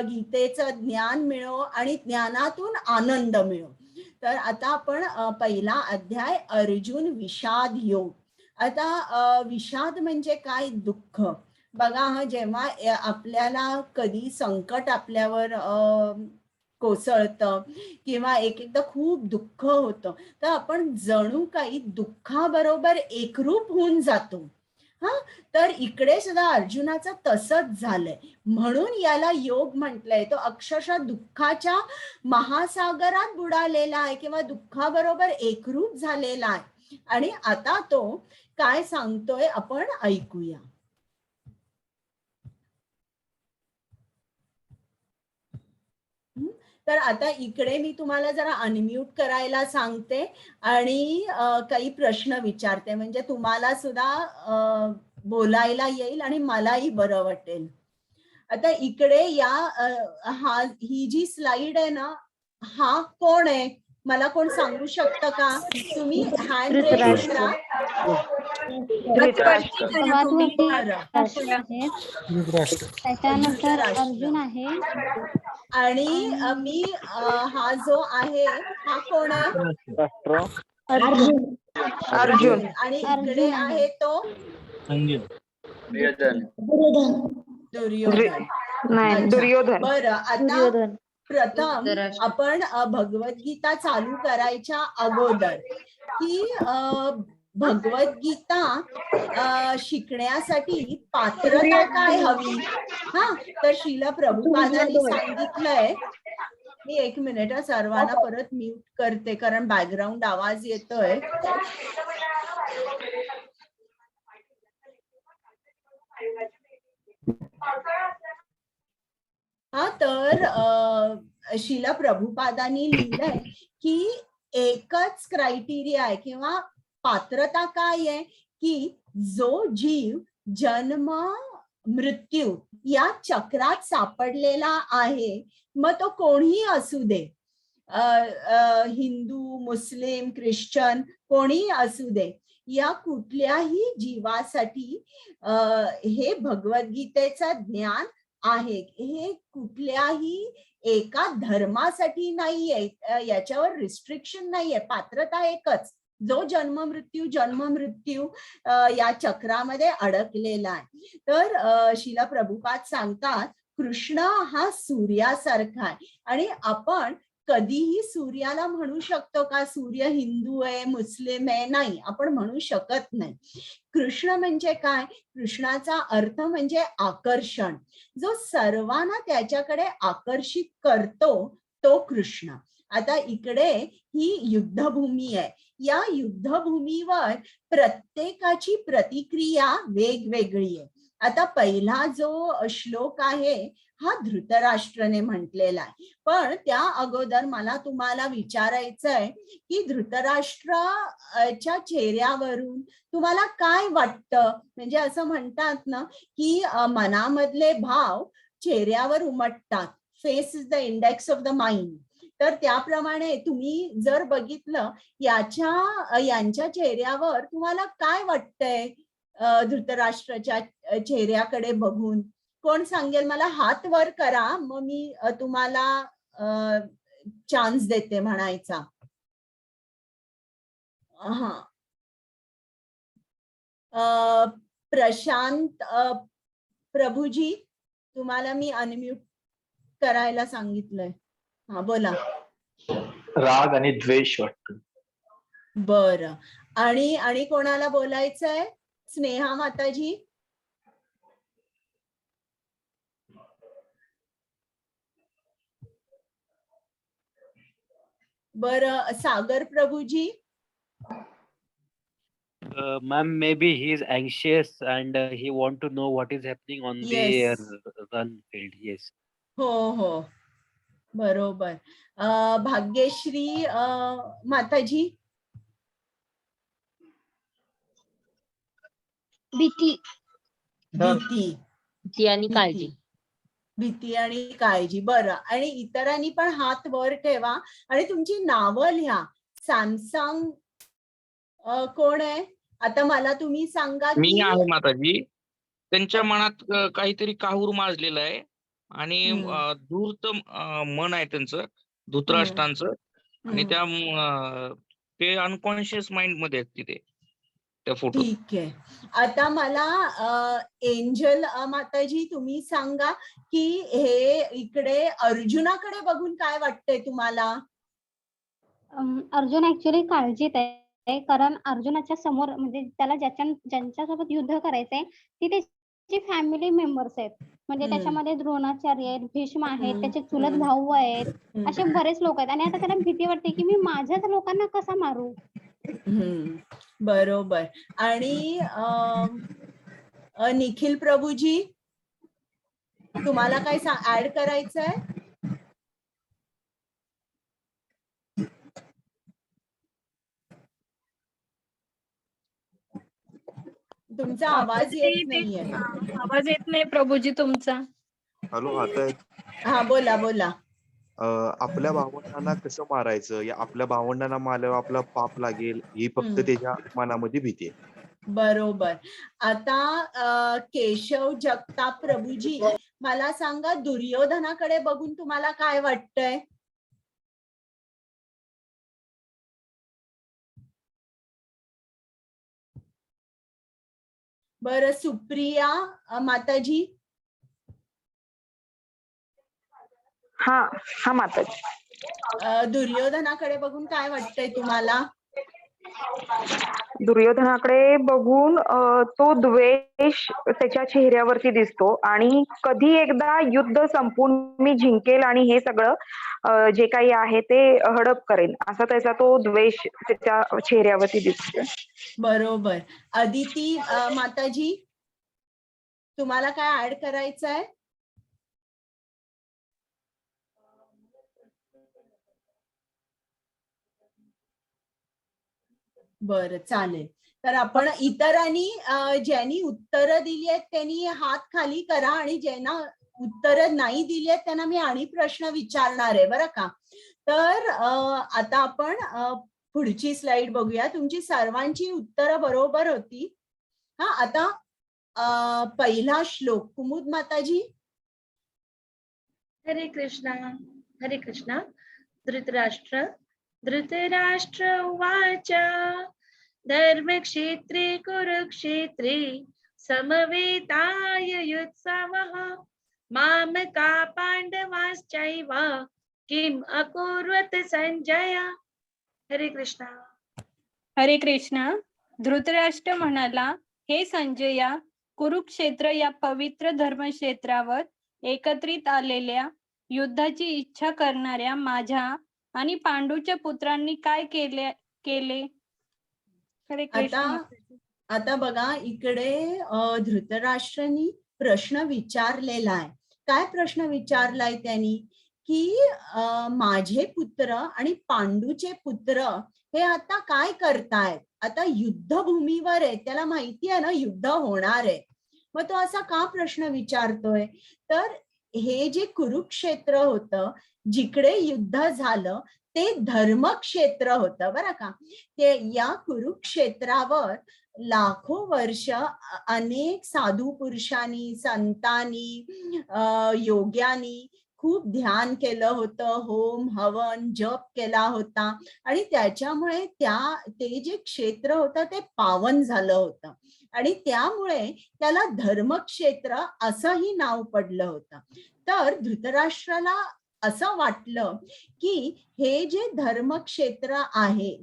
गीतेचं ज्ञान मिळो आणि ज्ञानातून आनंद मिळो. तर आता आपण पहिला अध्याय अर्जुन विषाद योग. आता विषाद म्हणजे काय? दुःख. बघा हा, जेव्हा आपल्याला कधी संकट आपल्यावर कोसळतं किंवा एकदा खूप दुःख होतं तर आपण जणू काही दुःखाबरोबर एकरूप होऊन जातो. हा, तर इकडे सुद्धा अर्जुनाचं तसंच झालंय, म्हणून याला योग म्हटलंय. तो अक्षरशः दुःखाच्या महासागरात बुडालेला आहे किंवा दुःखाबरोबर एकरूप झालेला आहे. आणि आता तो काय सांगतोय आपण ऐकूया. तर आता इकडे मी तुम्हाला जरा अनम्यूट करायला सांगते आणि काही प्रश्न विचारते, म्हणजे तुम्हाला सुद्धा बोलायला येईल आणि मलाही बरं वाटेल. आता इकडे या ही जी स्लाइड आहे ना, हा कोण आहे? मला कोण सांगू शकतं का? तुम्ही हँड रेज करा. त्याच्यानंतर अर्जुन आहे आणि मी हा जो आहे हा कोण आहे? अर्जुन. आणि इकडे आहे तो दुर्योधन. बरं, आता प्रथम आपण भगवद्गीता चालू करायच्या अगोदर की भगवद्गीता शिकण्यासाठी पात्रता काय हवी? हा, तर श्रील प्रभुपादांनी सांगितलंय. मी 1 मिनिट सर्वांना परत म्यूट करते कारण बॅकग्राऊंड आवाज येतोय. हा, तर श्रील प्रभुपादांनी लिहिलंय की एकच क्रायटेरिया आहे किंवा पात्रता काय आहे की जो जीव जन्म मृत्यू या चक्रात सापडलेला आहे, मग तो कोणीही असू दे, हिंदू, मुस्लिम, ख्रिश्चन, कोणीही असू दे, या कुठल्याही जीवासाठी हे भगवद्गीतेचं ज्ञान आहे. हे कुठल्याही एका धर्मासाठी नाहीये, याच्यावर रिस्ट्रिक्शन नाहीये. पात्रता एकच, जो जन्म मृत्यू या चक्रामध्ये अडकलेला आहे. तर श्रील प्रभुपाद सांगतात कृष्ण हा सूर्यासारखा आहे. आणि आपण कधीही सूर्याला म्हणू शकतो का सूर्य हिंदू आहे, मुस्लिम आहे? नाही, आपण म्हणू शकत नाही. कृष्ण म्हणजे काय? कृष्णाचा अर्थ म्हणजे आकर्षण. जो सर्वांना त्याच्याकडे आकर्षित करतो तो कृष्ण. आता इकडे ही युद्धभूमी आहे. या युद्धभूमीवर प्रत्येकाची प्रतिक्रिया वेगवेगळी आहे. आता पहिला जो श्लोक आहे हा धृतराष्ट्रने म्हटलेला आहे. पण त्या अगोदर मला तुम्हाला विचारायचंय की धृतराष्ट्राच्या चेहऱ्यावरून तुम्हाला काय वाटतं? म्हणजे असं म्हणतात ना की मनामधले भाव चेहऱ्यावर उमटतात. Face is the index of the mind. तर त्याप्रमाणे तुम्ही जर बघितलं यांच्या चेहऱ्यावर तुम्हाला काय वाटतंय धृतराष्ट्राच्या चेहऱ्याकडे बघून? कोण सांगेल मला? हात वर करा, मग मी तुम्हाला चान्स देते म्हणायचा. हा, प्रशांत प्रभूजी, तुम्हाला मी अनम्यूट करायला सांगितलंय. हा, बोला. राग आणि द्वेष वाटतो. बरं, आणि कोणाला बोलायचंय? स्नेहा माताजी. बरं, सागर Prabhuji. Ma'am, maybe he is anxious and he want to know what is happening on Yes. the run field. Yes. हो, बरोबर. भाग्यश्री माताजी. भीती. भीती. भीती आणि काळजी. भीती आणि काळजी. बरं, आणि इतरांनी पण हात वर ठेवा आणि तुमची नावं लिहा. सॅमसंग कोण आहे आता मला तुम्ही सांगा. मी आहे माताजी. त्यांच्या मनात काहीतरी काहूर माजलेलं आहे आणि धूर्त मन आहे त्यांचं, धृतराष्ट्रांचं. आणि ते अनकॉन्शियस माइंड मध्ये आहेत तिथे त्या फोटो. ठीक आहे. आता मला एंजल माताजी तुम्ही सांगा की हे इकडे अर्जुनाकडे बघून काय वाटतंय तुम्हाला? अर्जुन ऍक्च्युली काळजीत आहे, कारण अर्जुनाच्या समोर म्हणजे त्याला ज्यांच्यासोबत युद्ध करायचंय ती त्याची फॅमिली मेंबर्स आहेत. म्हणजे त्याच्यामध्ये द्रोणाचार्य आहेत, भीष्म आहेत, त्याचे चुलत भाऊ आहेत, असे बरेच लोक आहेत. आणि आता त्याला भीती वाटते की मी माझ्याच लोकांना कसा मारू. बरोबर. आणि निखिल प्रभूजी तुम्हाला काय ऍड करायचंय? तुमचा आवाज येत नाहीये. आवाज येत नाही प्रभूजी तुमचा. हॅलो, आता हा, बोला बोला. आपल्या भावंडांना कसं मारायचं, या आपल्या भावंडांना मारल्यावर आपला पाप लागेल ही फक्त त्याच्या मनामध्ये भीती आहे. बरोबर. आता केशव जगताप प्रभूजी मला सांगा, दुर्योधनाकडे बघून तुम्हाला काय वाटतंय? बरं, सुप्रिया माताजी. हा माताजी. दुर्योधनाकडे बघून काय वाटतंय तुम्हाला? दुर्योधनाकडे बघून तो द्वेष त्याच्या चेहऱ्यावरती दिसतो आणि कधी एकदा युद्ध संपून मी जिंकेल आणि हे सगळं जे काही आहे ते हडप करेन असा त्याचा तो द्वेष त्याच्या चेहऱ्यावरती दिसतो. बरोबर. अदिती माताजी तुम्हाला काय ऍड करायचंय? बरं, चालेल. तर आपण इतरांनी ज्यांनी उत्तर दिली आहेत त्यांनी हात खाली करा आणि ज्यांना उत्तर नाही दिली आहेत त्यांना मी आणि प्रश्न विचारणार आहे, बरं का. तर आता आपण पुढची स्लाइड बघूया. तुमची सर्वांची उत्तरं बरोबर होती. हा, आता पहिला श्लोक कुमुद माताजी. हरे कृष्णा. हरे कृष्णा. धृतराष्ट्र उवाच धर्मक्षेत्रे कुरुक्षेत्रे समवेताय युत्सवः मामका पांडवाश्चैव किम अकुर्वत संजय. हरे कृष्णा. हरे कृष्णा. धृतराष्ट्र म्हणाला, हे संजया, कुरुक्षेत्र या पवित्र धर्मक्षेत्रावर एकत्रित आलेल्या युद्धाची इच्छा करणाऱ्या माझ्या आणि पांडूच्या पुत्रांनी काय केले? हरे कृष्णा. आता बघा, इकडे धृतराष्ट्रांनी प्रश्न विचारलेला आहे. काय प्रश्न विचारलाय त्यांनी? की माझे पुत्र आणि पांडूचे पुत्र हे आता काय करतायत? आता युद्धभूमीवर आहे, त्याला माहिती आहे ना युद्ध होणार आहे, मग तो असा का प्रश्न विचारतोय? तर हे जे कुरुक्षेत्र होतं जिकडे युद्ध झालं ते धर्मक्षेत्र होतं, बरं का. ते या कुरुक्षेत्रावर लाखो वर्ष अनेक साधू पुरुषांनी, संतांनी, योग्यांनी खूप ध्यान केलं होतं, होम हवन जप केला होता आणि त्याच्यामुळे ते जे क्षेत्र होतं ते पावन झालं होतं आणि त्यामुळे त्याला धर्मक्षेत्र असंही नाव पडलं होतं. तर धृतराष्ट्राला असं वाटलं की हे जे धर्मक्षेत्र आहे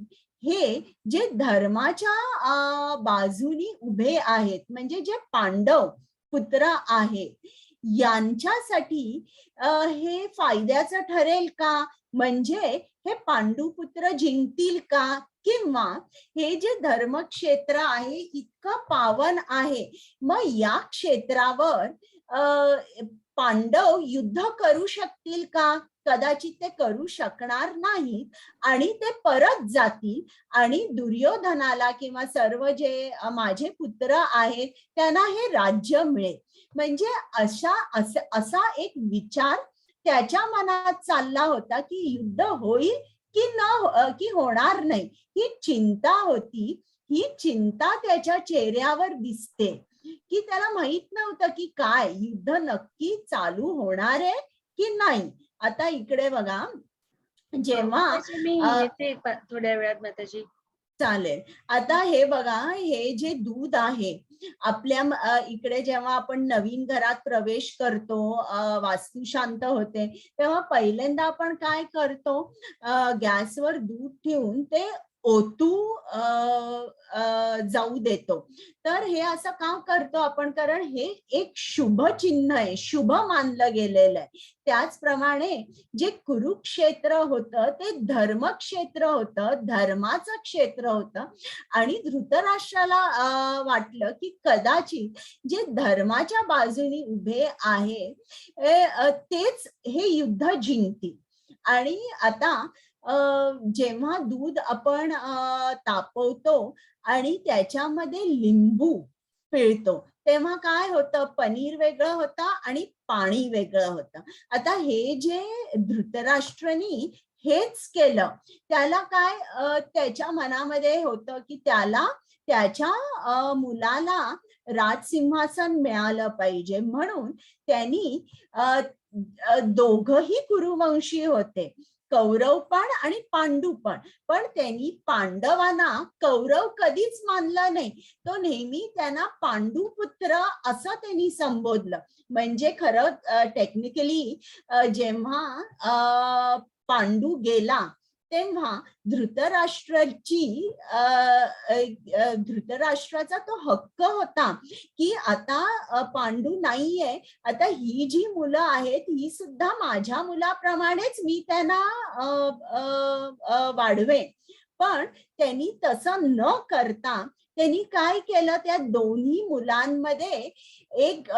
हे जे धर्माच्या बाजूनी उभे आहेत, म्हणजे जे पांडव पुत्र आहेत यांच्यासाठी हे फायद्याचं ठरेल का? म्हणजे हे पांडुपुत्र जिंकतील का? किंवा हे जे धर्मक्षेत्र आहे इतकं पावन आहे, मग या क्षेत्रावर पांडव युद्ध करू शकतील का? कदाचित ते करू शकणार नाहीत आणि ते परत जातील आणि दुर्योधनाला किंवा सर्व जे माझे पुत्र आहेत त्यांना हे राज्य मिळेल. म्हणजे असा एक विचार त्याच्या मनात चालला होता की युद्ध होईल की होणार नाही, ही चिंता होती. ही चिंता त्याच्या चेहऱ्यावर दिसते की त्याला माहित नव्हतं की काय युद्ध नक्की चालू होणार आहे की नाही. आता इकडे बघा, जेव्हा माताजी, मी येते थोड्या वेळात माताजी. चालेल. आता हे बघा, हे जे दूध आहे आपल्या इकडे जेव्हा आपण नवीन घरात प्रवेश करतो, वास्तू शांत होते, तेव्हा पहिल्यांदा आपण काय करतो, गॅसवर दूध ठेवून ते ओतू जाऊ देतो. तर हे असं का करतो आपण? कारण हे एक शुभ चिन्ह आहे, शुभ मानलं गेलेलं आहे. त्याचप्रमाणे जे कुरुक्षेत्र होतं ते धर्मक्षेत्र होतं, धर्माचं क्षेत्र होतं आणि धृतराष्ट्राला वाटलं की कदाचित जे धर्माच्या बाजूने उभे आहे तेच हे युद्ध जिंकतील. आणि आता जेव्हा दूध आपण तापवतो आणि त्याच्यामध्ये लिंबू पिळतो तेव्हा काय होतं, पनीर वेगळं होतं आणि पाणी वेगळं होतं. आता हे जे धृतराष्ट्राने हेच केलं, त्याला काय त्याच्या मनामध्ये होतं की त्याला त्याच्या मुलाला राजसिंहासन मिळालं पाहिजे, म्हणून त्यांनी दोघही कुरुवंशी होते, कौरव पण आणि पांडू पण त्यांनी पांडवांना कौरव कधीच मानलं नाही. तो नेहमी त्यांना पांडुपुत्र असं त्यांनी संबोधलं. म्हणजे खरं टेक्निकली जेव्हा पांडू गेला तेव्हा धृतराष्ट्राचा तो हक्क होता की आता पांडू नाहीये, आता ही जी मुलं आहेत ही सुद्धा माझ्या मुलाप्रमाणेच मी त्यांना वाढवेन. पण त्यांनी तसं न करता त्यांनी काय केलं, त्या दोन्ही मुलांमध्ये एक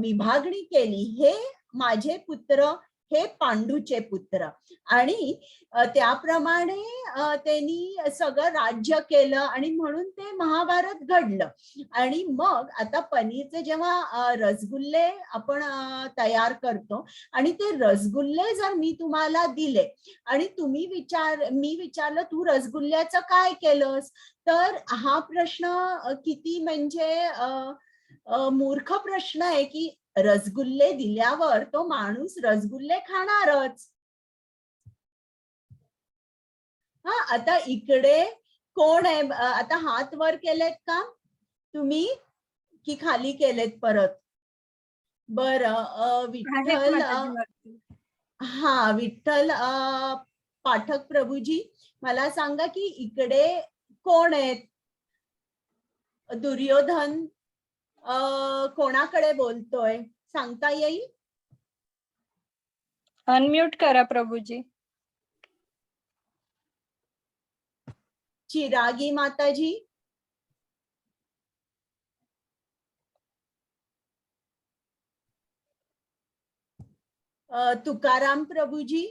विभागणी केली. हे माझे पुत्र, हे पांडूचे पुत्र. आणि त्याप्रमाणे त्यांनी सगळं राज्य केलं आणि म्हणून ते महाभारत घडलं. आणि मग आता पनीरचे जेव्हा रसगुल्ले आपण तयार करतो आणि ते रसगुल्ले जर मी तुम्हाला दिले आणि मी विचारलं तू रसगुल्ल्याचं काय केलंस, तर हा प्रश्न किती म्हणजे मूर्ख प्रश्न आहे की रसगुल्ले दिल्यावर तो माणूस रसगुल्ले खाणारच. आता इकडे कोण आहे? आता हात वर केलेत का तुम्ही की खाली केलेत परत? बरं, विठ्ठल विठ्ठल पाठक प्रभूजी, मला सांगा की इकडे कोण आहेत? दुर्योधन कोणाकडे बोलतोय सांगता येईल? अनम्यूट करा प्रभूजी. चिरागी माताजी, तुकाराम प्रभूजी,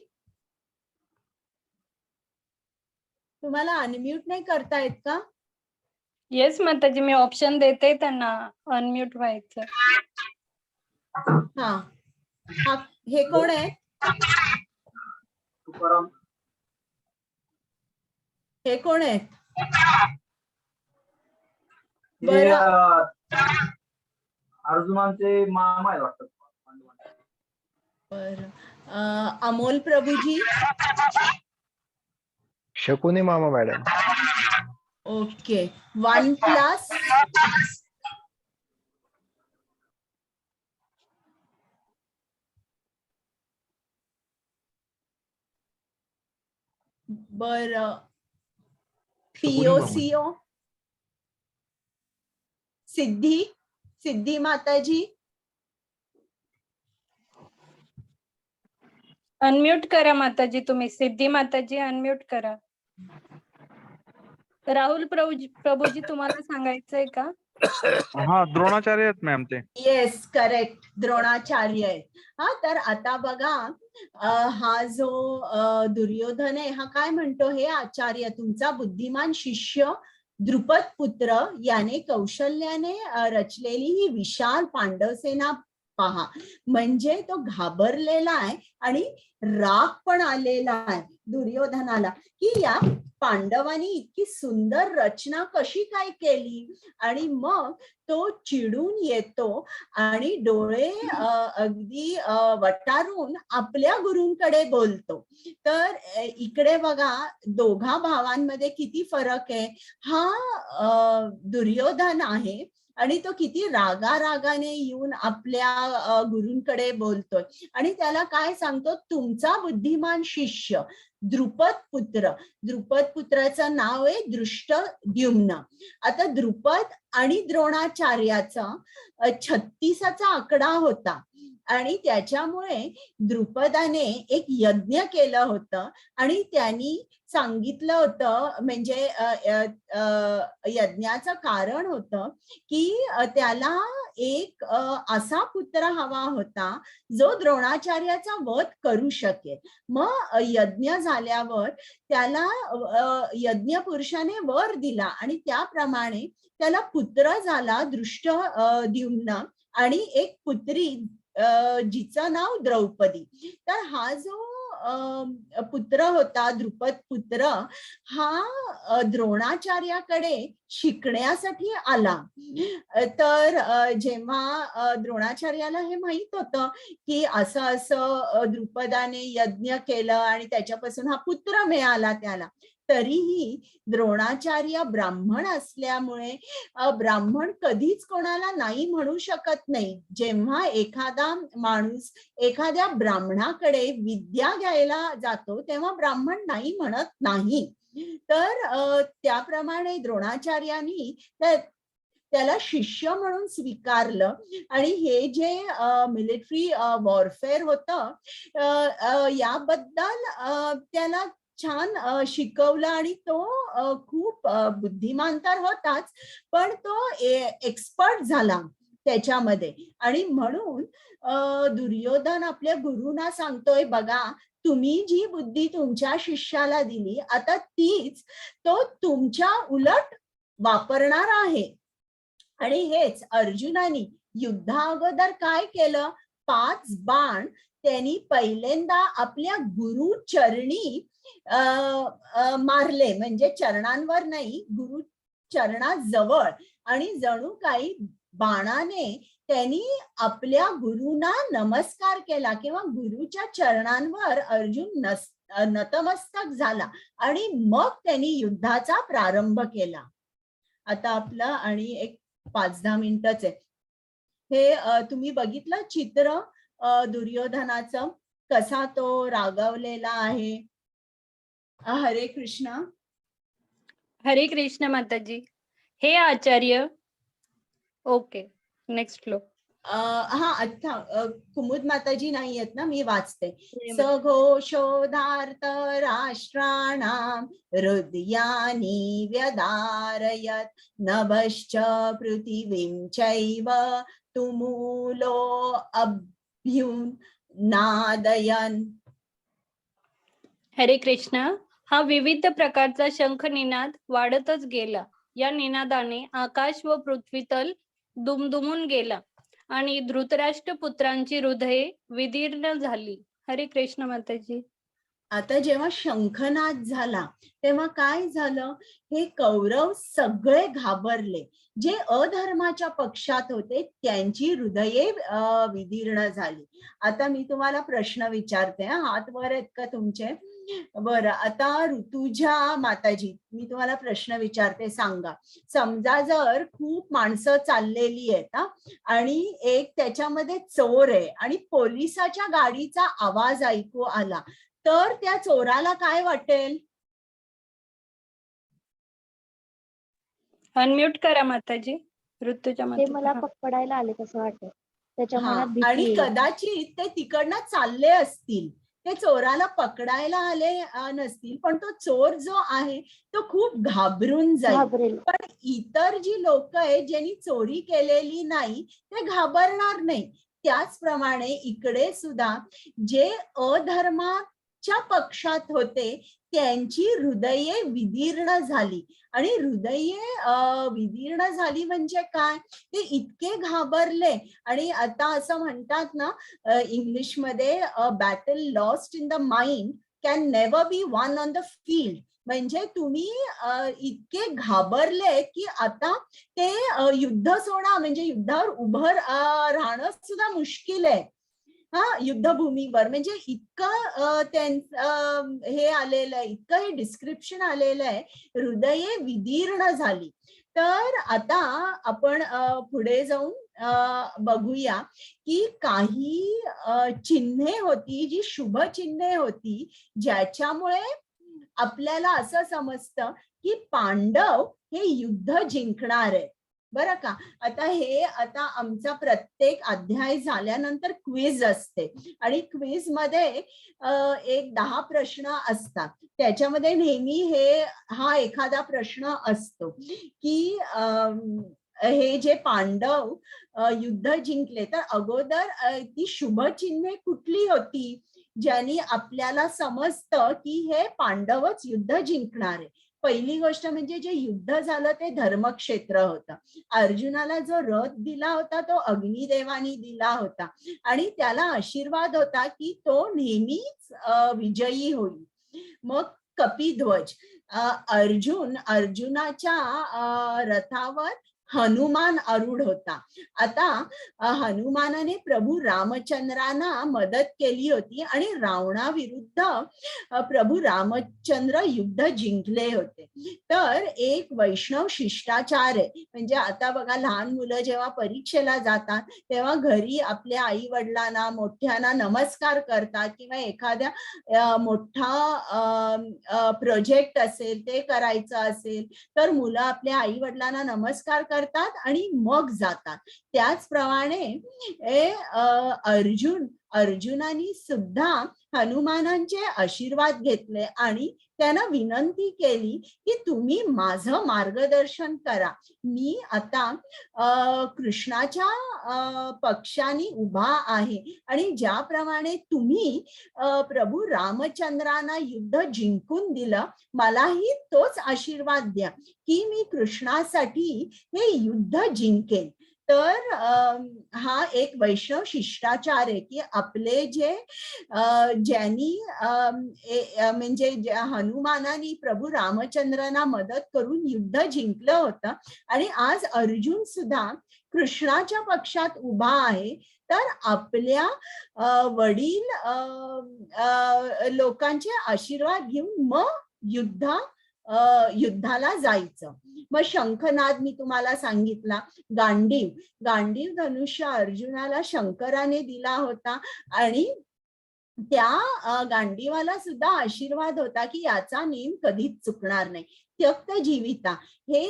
तुम्हाला अनम्यूट नाही करता येत का? येस माताजी, मी ऑप्शन देते त्यांना अनम्यूट व्हायचं. हे कोण आहे? हे कोण आहेत? बरं, अर्जुनांचे मामा आहे वाटतं. बरं, अमोल प्रभूजी. शकुनी मामा मॅडम. ओके, 1+. बरं, POCO सिद्धी माताजी. अनम्यूट करा माताजी तुम्ही. सिद्धी माताजी अनम्यूट करा. राहुल प्रभूजी तुम्हाला सांगायचंय का? हा द्रोणाचार्य आहेत मॅम ते. येस करेक्ट, द्रोणाचार्य आहेत. हा तर आता बघा हा जो दुर्योधन आहे हा काय म्हणतो, हे आचार्य तुमचा बुद्धिमान शिष्य द्रुपद पुत्र याने कौशल्याने रचलेली ही विशाल पांडवसेना पहा. म्हणजे तो घाबरलेला आहे आणि राग पण आलेला आहे दुर्योधनाला की या पांडवांनी इतकी सुंदर रचना कशी काय केली. आणि मग तो चिडून येतो आणि डोळे अगदी वटारून आपल्या गुरूंकडे बोलतो. तर इकडे बघा दोघा भावांमध्ये किती फरक आहे. हा दुर्योधन आहे आणि तो किती रागारागाने येऊन आपल्या गुरूंकडे बोलतोय आणि त्याला काय सांगतो, तुमचा बुद्धिमान शिष्य द्रुपद पुत्राचं नाव आहे दृष्टद्युम्न. आता द्रुपद आणि द्रोणाचार्याचा 36चा आकडा होता आणि त्याच्यामुळे द्रुपदाने एक यज्ञ केलं होतं आणि त्यांनी सांगितलं होतं, म्हणजे यज्ञाचं कारण होतं की त्याला एक असा पुत्र हवा होता जो द्रोणाचार्याचा वध करू शकेल. मग यज्ञ झाल्यावर त्याला यज्ञ पुरुषाने वर दिला आणि त्याप्रमाणे त्याला पुत्र झाला दृष्टद्युम्न आणि एक पुत्री जिचं नाव द्रौपदी. तर हा जो पुत्र होता द्रुपद पुत्र हा द्रोणाचार्याकडे शिकण्यासाठी आला. तर जेव्हा द्रोणाचार्याला हे माहित होतं की असं असं द्रुपदाने यज्ञ केलं आणि त्याच्यापासून हा पुत्र मिळाला त्याला, तरीही द्रोणाचार्य ब्राह्मण असल्यामुळे ब्राह्मण कधीच कोणाला नाही म्हणू शकत नाही. जेव्हा एखादा माणूस एखाद्या ब्राह्मणाकडे विद्या घ्यायला जातो तेव्हा ब्राह्मण नाही म्हणत नाही. तर त्याप्रमाणे द्रोणाचार्यांनी त्याला शिष्य म्हणून स्वीकारलं आणि हे जे मिलिटरी वॉरफेअर होतं याबद्दल त्याला छान शिकवलं आणि तो खूप बुद्धिमान तर होताच पण तो एक्सपर्ट झाला त्याच्यामध्ये. आणि म्हणून दुर्योधन आपल्या गुरूंना सांगतोय, बघा तुम्ही जी बुद्धी तुमच्या शिष्याला दिली आता तीच तो तुमच्या उलट वापरणार आहे. आणि हेच अर्जुनाने युद्धा अगोदर काय केलं, 5 बाण त्यांनी पहिल्यांदा आपल्या गुरु चरणी मारले, म्हणजे चरणांवर नाही गुरु चरणाजवळ. आणि जणू काही बाणाने त्यांनी आपल्या गुरूंना नमस्कार केला किंवा गुरुच्या चरणांवर अर्जुन नतमस्तक झाला आणि मग त्यांनी युद्धाचा प्रारंभ केला. आता आपलं आणि एक 5-10 मिनिटच आहे. हे तुम्ही बघितलं चित्र दुर्योधनाचं, कसा तो रागावलेला आहे. हरे कृष्ण. हरे कृष्ण माताजी. हे आचार्य. ओके नेक्स्ट श्लोक. हा अच्छा कुमुद माताजी नाही आहेत ना, मी वाचते. सघोषोधार्थ राष्ट्राणां हृदयानि व्यदारयत् नभश्च पृथिवीं चैव तुमुलो अभ्युन्नादयन्. हरे कृष्ण. हा विविध प्रकारचा शंख निनाद वाढतच गेला. या निनादाने आकाश व पृथ्वीतल दुमदुमून गेला आणि धृतराष्ट्र पुत्रांची हृदये विदीर्ण झाली. हरे कृष्ण माताजी. आता जेव्हा शंखनाद झाला तेव्हा काय झालं, हे कौरव सगळे घाबरले. जे अधर्माच्या पक्षात होते त्यांची हृदये विदीर्ण झाली. आता मी तुम्हाला प्रश्न विचारते, हात वर आहेत का तुमचे? बरं, आता ऋतुजा माताजी मी तुम्हाला प्रश्न विचारते, सांगा. समजा जर खूप माणसं चाललेली आहेत आणि एक त्याच्यामध्ये चोर आहे आणि पोलिसाच्या गाडीचा आवाज ऐकू आला, तर त्या चोराला काय वाटेल? अनम्यूट करा माताजी. ऋतुजा ते माताजी. मला पकडायला आले कसं वाटत, त्याच्या मनात आणि भीती येईल. कदाचित ते तिकडनं चालले असतील ते चोराला पकडायला आले नसतील, पण तो चोर जो आहे तो खूप घाबरून जाईल. घाबरेल. पण इतर जी लोक आहेत ज्यांनी चोरी केलेली नाही ते घाबरणार नाही. त्याचप्रमाणे इकडे सुद्धा जे अधर्माच्या पक्षात होते त्यांची हृदये विदीर्ण झाली. आणि हृदये विदीर्ण झाली म्हणजे काय, ते इतके घाबरले. आणि आता असं म्हणतात ना इंग्लिशमध्ये, battle lost in the mind can never B one on the field. म्हणजे तुम्ही इतके घाबरले की आता ते युद्ध सोडा, म्हणजे युद्धावर उभं राहणं सुद्धा मुश्किल आहे युद्धभूमीवर. म्हणजे इतकं त्यांचं हे आलेलं आहे, इतकं हे डिस्क्रिप्शन आलेलं आहे, हृदये विदीर्ण झाली. तर आता आपण पुढे जाऊन बघूया की काही चिन्हे होती, जी शुभ चिन्हे होती, ज्याच्यामुळे आपल्याला असं समजतं की पांडव हे युद्ध जिंकणार आहे. बरं का. आता आमचा प्रत्येक अध्याय झाल्यानंतर क्विज असते आणि क्विज मध्ये एक 10 प्रश्न असतात. त्याच्यामध्ये नेहमी हा एखादा प्रश्न असतो की हे जे पांडव युद्ध जिंकले, तर अगोदर ती शुभचिन्हे कुठली होती ज्यांनी आपल्याला समजतं की हे पांडवच युद्ध जिंकणार आहे. पहिली गोष्ट म्हणजे जे युद्ध झालं ते धर्मक्षेत्र होतं. अर्जुनाला जो रथ दिला होता तो अग्निदेवानी दिला होता आणि त्याला आशीर्वाद होता की तो नेहमीच विजयी होईल. मग कपिध्वज, अर्जुनाच्या रथावर हनुमान आरूढ होता. आता हनुमानाने प्रभू रामचंद्रांना मदत केली होती आणि रावणाविरुद्ध प्रभू रामचंद्र युद्ध जिंकले होते. तर एक वैष्णव शिष्टाचार आहे. म्हणजे आता बघा, लहान मुलं जेव्हा परीक्षेला जातात तेव्हा घरी आपल्या आई वडिलांना, मोठ्यांना नमस्कार करतात, किंवा एखाद्या मोठा प्रोजेक्ट असेल ते करायचं असेल तर मुलं आपल्या आई वडिलांना नमस्कार करतात आणि मग जातात. त्याचप्रमाणे अर्जुनाने सुद्धा हनुमानांचे आशीर्वाद घेतले आणि त्यांना विनंती केली की तुम्ही माझं मार्गदर्शन करा. मी आता कृष्णाच्या पक्षाने उभा आहे आणि ज्याप्रमाणे तुम्ही प्रभू रामचंद्रांना युद्ध जिंकून दिलं, मलाही तोच आशीर्वाद द्या की मी कृष्णासाठी हे युद्ध जिंकेन. तर हा एक वैष्णव शिष्टाचार आहे की आपले ज्यांनी म्हणजे हनुमानाने प्रभू रामचंद्रांना मदत करून युद्ध जिंकलं होतं आणि आज अर्जुन सुद्धा कृष्णाच्या पक्षात उभा आहे, तर आपल्या वडील लोकांचे आशीर्वाद घेऊन मग युद्धाला जायचं. मग शंखनाद मी तुम्हाला सांगितला. गांडीव धनुष्य अर्जुनाला शंकराने दिला होता आणि त्या गांडीवाला सुद्धा आशीर्वाद होता की याचा नेम कधीच चुकणार नाही. त्यक्त जीविता, हे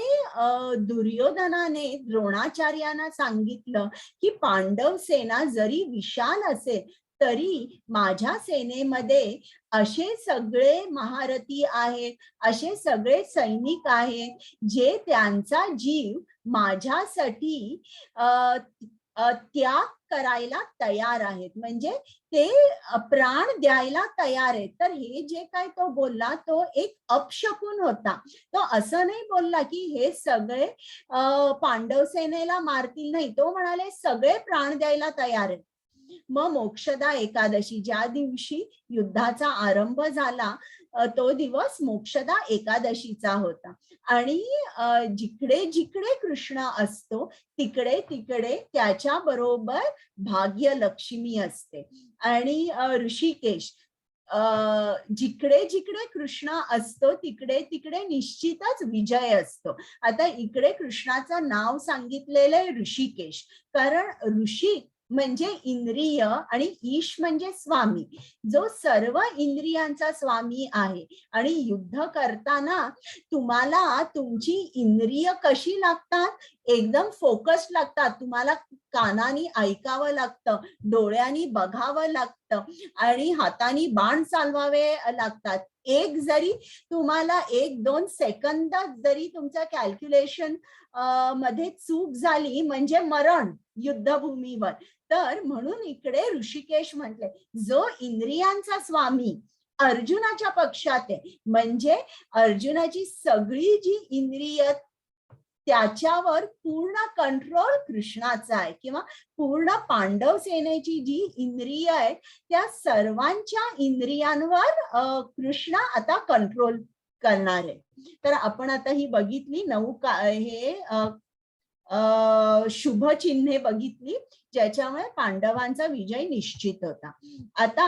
दुर्योधनाने द्रोणाचार्यांना सांगितलं की पांडव सेना जरी विशाल असेल तरी माझ्या सेनेमध्ये असे सगळे महारथी आहेत, असे सगळे सैनिक आहेत जे त्यांचा जीव माझ्यासाठी त्याग करायला तयार आहेत, म्हणजे ते प्राण द्यायला तयार आहेत. तर हे जे काय तो बोलला तो एक अपशकुन होता. तो असं नाही बोलला की हे सगळे पांडव सेनेला मारतील, नाही. तो म्हणाले सगळे प्राण द्यायला तयार आहेत. मग मोक्षदा एकादशी, ज्या दिवशी युद्धाचा आरंभ झाला तो दिवस मोक्षदा एकादशीचा होता. आणि जिकडे जिकडे कृष्ण असतो तिकडे तिकडे त्याच्या बरोबर भाग्यलक्ष्मी असते. आणि ऋषिकेश, जिकडे जिकडे कृष्ण असतो तिकडे तिकडे निश्चितच विजय असतो. आता इकडे कृष्णाचं नाव सांगितलेलं आहे ऋषिकेश, कारण ऋषी म्हणजे इंद्रिय आणि ईश म्हणजे स्वामी, जो सर्व इंद्रियांचा स्वामी आहे. आणि युद्ध करताना तुम्हाला तुमची इंद्रिय कशी लागतात, एकदम फोकस्ड लागतात. तुम्हाला कानानी ऐकावं लागतं, डोळ्यांनी बघावं लागतं आणि हातानी बाण चालवावे लागतात. एक जरी तुम्हाला 1-2 सेकंदात जरी तुमचं कॅल्क्युलेशन मध्ये चूक झाली म्हणजे मरण युद्धभूमीवर. तर म्हणून इकडे ऋषिकेश म्हटले, जो इंद्रियांचा स्वामी अर्जुनाच्या पक्षात आहे, म्हणजे अर्जुनाची सगळी जी इंद्रिय त्याच्यावर पूर्ण कंट्रोल कृष्णाचा आहे, किंवा पूर्ण पांडव सेनेची जी इंद्रिय आहेत त्या सर्वांच्या इंद्रियांवर कृष्ण आता कंट्रोल करणार आहे. तर आपण आता ही बघितली हे शुभ चिन्हे बघितली ज्याच्यामुळे पांडवांचा विजय निश्चित होता. आता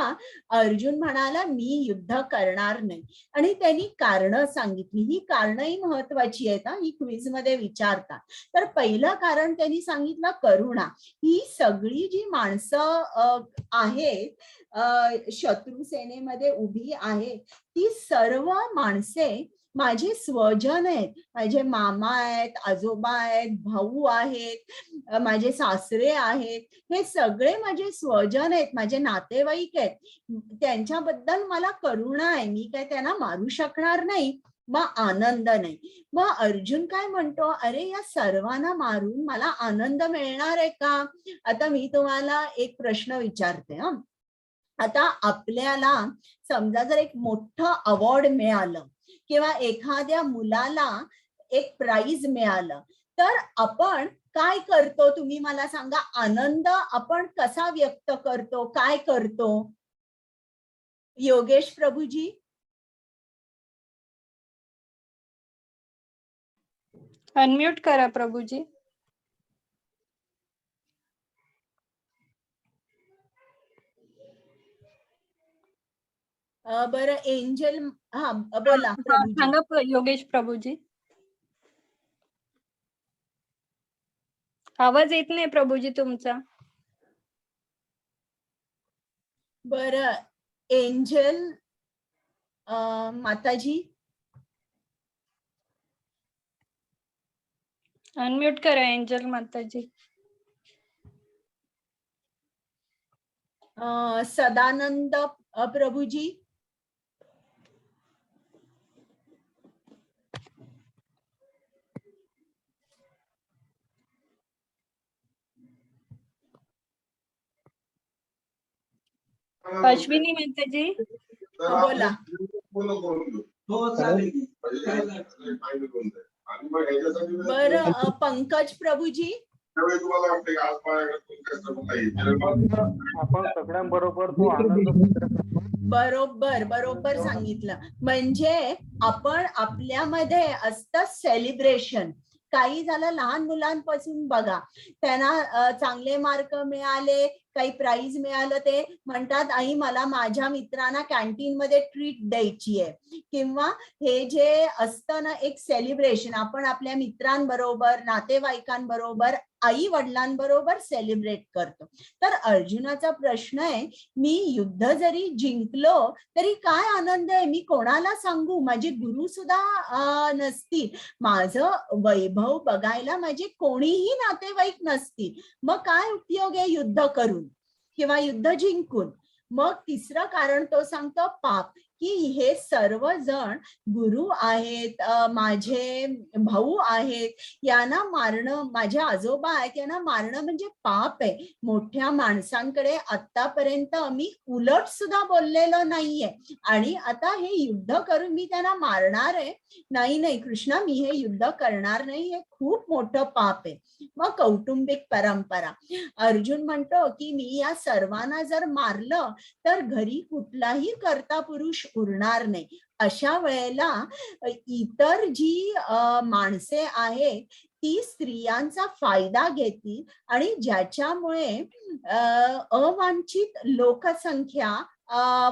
अर्जुन म्हणाला मी युद्ध करणार नाही आणि त्यांनी कारण सांगितली. ही कारणही महत्वाची आहेत, ही क्विज मध्ये विचारतात. तर पहिलं कारण त्यांनी सांगितलं करुणा. ही सगळी जी माणसं आहेत शत्रू सेनेमध्ये उभी आहेत ती सर्व माणसे माझे स्वजन आहेत, माझे मामा आहेत, आजोबा आहेत, भाऊ आहेत, माझे सासरे आहेत, हे सगळे माझे स्वजन आहेत, माझे नातेवाईक आहेत. त्यांच्याबद्दल मला करुणा आहे, मी काय त्यांना मारू शकणार नाही, मग आनंद नाही. मग अर्जुन काय म्हणतो, अरे या सर्वांना मारून मला आनंद मिळणार आहे का? आता मी तुम्हाला एक प्रश्न विचारते. आता आपल्याला समजा जर एक मोठं अवॉर्ड मिळालं किंवा एखाद्या मुलाला एक प्राइज मिळालं तर आपण काय करतो? तुम्ही मला सांगा. आनंद आपण कसा व्यक्त करतो, काय करतो? योगेश प्रभूजी. अनम्यूट करा प्रभूजी. बरं एंजल, हा बोला प्रभूजी. सांगा योगेश प्रभूजी. आवाज येत नाही प्रभूजी तुमचा. बरं एंजल माताजी. अनम्यूट करा एंजल माताजी. सदानंद प्रभूजी. अश्विनी माताजी. बोला. बरं पंकज प्रभूजी. आपण सगळ्यांबरोबर तो आनंद बरोबर सांगितलं. म्हणजे आपण आपल्यामध्ये असतं सेलिब्रेशन. काही झालं लहान मुलांपासून बघा, त्यांना चांगले मार्क मिळाले, काही प्राइज मिळालं, ते म्हणतात आई मला माझ्या मित्रांना कॅन्टीन मध्ये ट्रीट द्यायची आहे. किंवा हे जे असतं ना एक सेलिब्रेशन, आपण आपल्या मित्रांबरोबर, नातेवाईकांबरोबर, आई वडिलांबरोबर सेलिब्रेट करतो. तर अर्जुनाचा प्रश्न आहे, मी युद्ध जरी जिंकलो तरी काय आनंद आहे, मी कोणाला सांगू? माझे गुरु सुद्धा नसतील, माझं वैभव बघायला माझे कोणीही नातेवाईक नसतील, मग काय उपयोग आहे युद्ध करून किंवा युद्ध जिंकून? मग तिसरं कारण तो सांगतो पाप, की हे सर्वजण गुरु आहेत, माझे भाऊ आहेत, यांना मारणं, माझे आजोबा आहेत, यांना मारणं म्हणजे पाप आहे. मोठ्या माणसांकडे आतापर्यंत मी उलट सुद्धा बोललेलो नाहीये आणि आता हे युद्ध करून मी त्यांना मारणार आहे? नाही कृष्णा, मी हे युद्ध करणार नाही, हे खूप मोठं पाप आहे. मग कौटुंबिक परंपरा, अर्जुन म्हणतो की मी या सर्वांना जर मारलं तर घरी कुठलाही कर्ता पुरुष उरणार नाही. अशा वेळेला इतर जी माणसे आहेत ती स्त्रियांचा फायदा घेतील आणि ज्याच्यामुळे अवांछित लोकसंख्या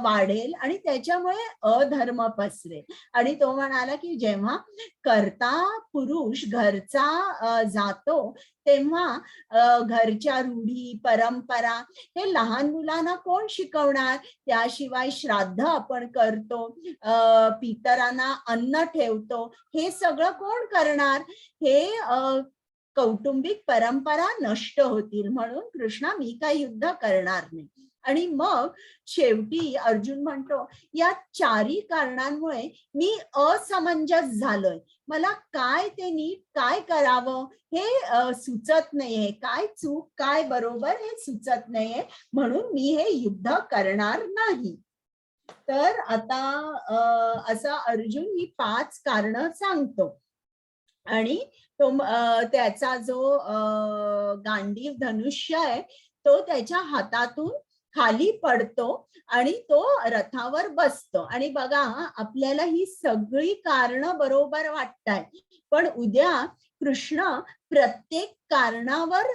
वाढेल आणि त्याच्यामुळे अधर्म पसरेल. आणि तो म्हणाला की जेव्हा कर्ता पुरुष घरचा जातो तेव्हा घरच्या रूढी परंपरा हे लहान मुलांना कोण शिकवणार? त्याशिवाय श्राद्ध आपण करतो, पितरांना अन्न ठेवतो, हे सगळं कोण करणार? हे कौटुंबिक परंपरा नष्ट होतील, म्हणून कृष्णा मी काही युद्ध करणार नाही. आणि मग शेवटी अर्जुन म्हणतो, या चारी कारणांमुळे मी असमंजस झालोय, मला काय ते नीट काय करावं हे सुचत नाहीये, काय चूक काय बरोबर हे सुचत नाहीये, म्हणून मी हे युद्ध करणार नाही. तर आता असा अर्जुन ही 5 कारणं सांगतो. आणि तो त्याचा जो गांडीव धनुष्य आहे तो त्याच्या हातातून खाली पडतो आणि तो रथावर बसतो. आणि बघा, आपल्याला ही सगळी कारणं बरोबर वाटताय, पण उद्या कृष्ण प्रत्येक कारणावर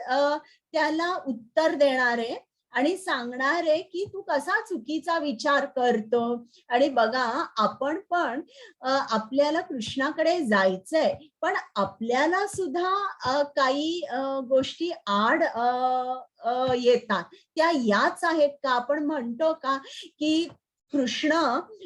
त्याला उत्तर देणार आहे आणि सांगणार आहे की तू कसा चुकीचा विचार करतो. आणि बघा, आपण पण आपल्याला कृष्णाकडे जायचंय, पण आपल्याला सुद्धा काही गोष्टी आड येतात, त्या याच आहेत का? आपण म्हणतो का की कृष्ण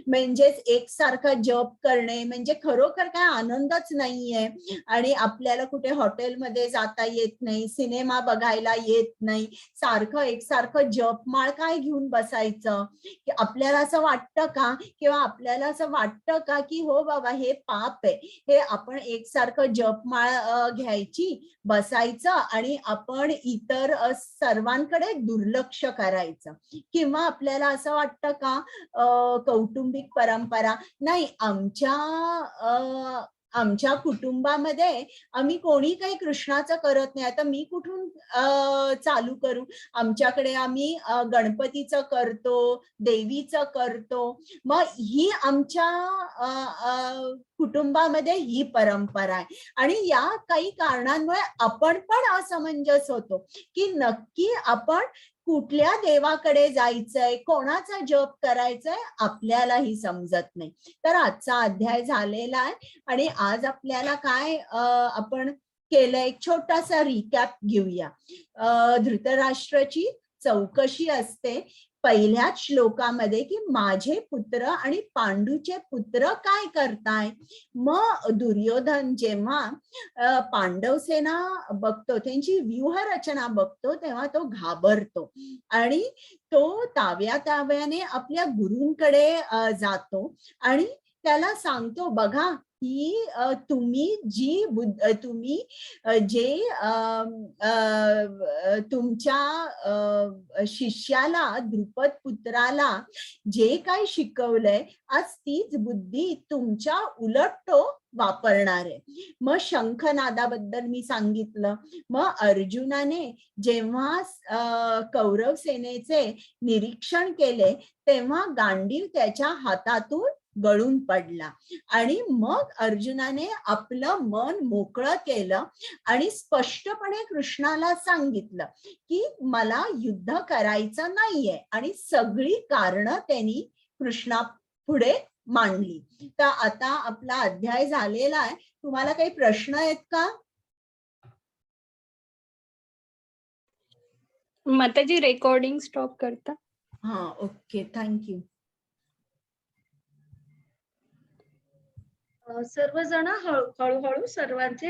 म्हणजेच एकसारखा जप करणे म्हणजे खरोखर काय आनंदच नाहीये, आणि आपल्याला कुठे हॉटेलमध्ये जाता येत नाही, सिनेमा बघायला येत नाही, सारखं एकसारखं जपमाळ काय घेऊन बसायचं? की आपल्याला असं वाटतं का, किंवा आपल्याला असं वाटतं का की हो बाबा हे पाप आहे, हे आपण एकसारखं जपमाळ घ्यायची, बसायचं आणि आपण इतर सर्वांकडे दुर्लक्ष करायचं? किंवा आपल्याला असं वाटतं का कौटुंबिक परंपरा नाही, आमच्या कुटुंबामध्ये आम्ही कोणी काही कृष्णाचं करत नाही, आता मी कुठून चालू करू? आमच्याकडे आम्ही गणपतीचं करतो, देवीचं करतो, मग ही आमच्या कुटुंबामध्ये ही परंपरा आहे. आणि या काही कारणांमुळे आपण पण असमंजस होतो की नक्की आपण कुठल्या देवाकडे जायचंय, कोणाचा जप करायचंय, आपल्यालाही समजत नाही. तर आजचा अध्याय झालेला आहे आणि आज आपल्याला काय आपण केलंय, एक छोटासा रिकॅप घेऊया. धृतराष्ट्राची चौकशी असते पहिल्याच श्लोकामध्ये की माझे पुत्र आणि पांडूचे पुत्र काय करताय. मग दुर्योधन जेव्हा पांडव सेना बघतो, त्यांची व्यूहरचना बघतो, तेव्हा तो घाबरतो आणि तो ताव्याने आपल्या गुरूंकडे जातो आणि त्याला सांगतो, बघा ही तुम्ही जे तुमच्या शिष्याला, द्रुपद पुत्राला जे काही शिकवलंय, आज तीच बुद्धी तुमच्या उलट तो वापरणार आहे. मग शंखनादाबद्दल मी सांगितलं. मग अर्जुनाने जेव्हा कौरव सेनेचे निरीक्षण केले तेव्हा गांडीव त्याच्या हातातून गळून पडला आणि मग अर्जुनाने आपलं मन मोकळं केलं आणि स्पष्टपणे कृष्णाला सांगितलं की मला युद्ध करायचं नाहीये, आणि सगळी कारणं त्यांनी कृष्णा पुढे मांडली. तर आता आपला अध्याय झालेला आहे. तुम्हाला काही प्रश्न आहेत का? माताजी रेकॉर्डिंग स्टॉप करता. हा, ओके, थँक्यू. सर्वजण हळूहळू सर्वांचे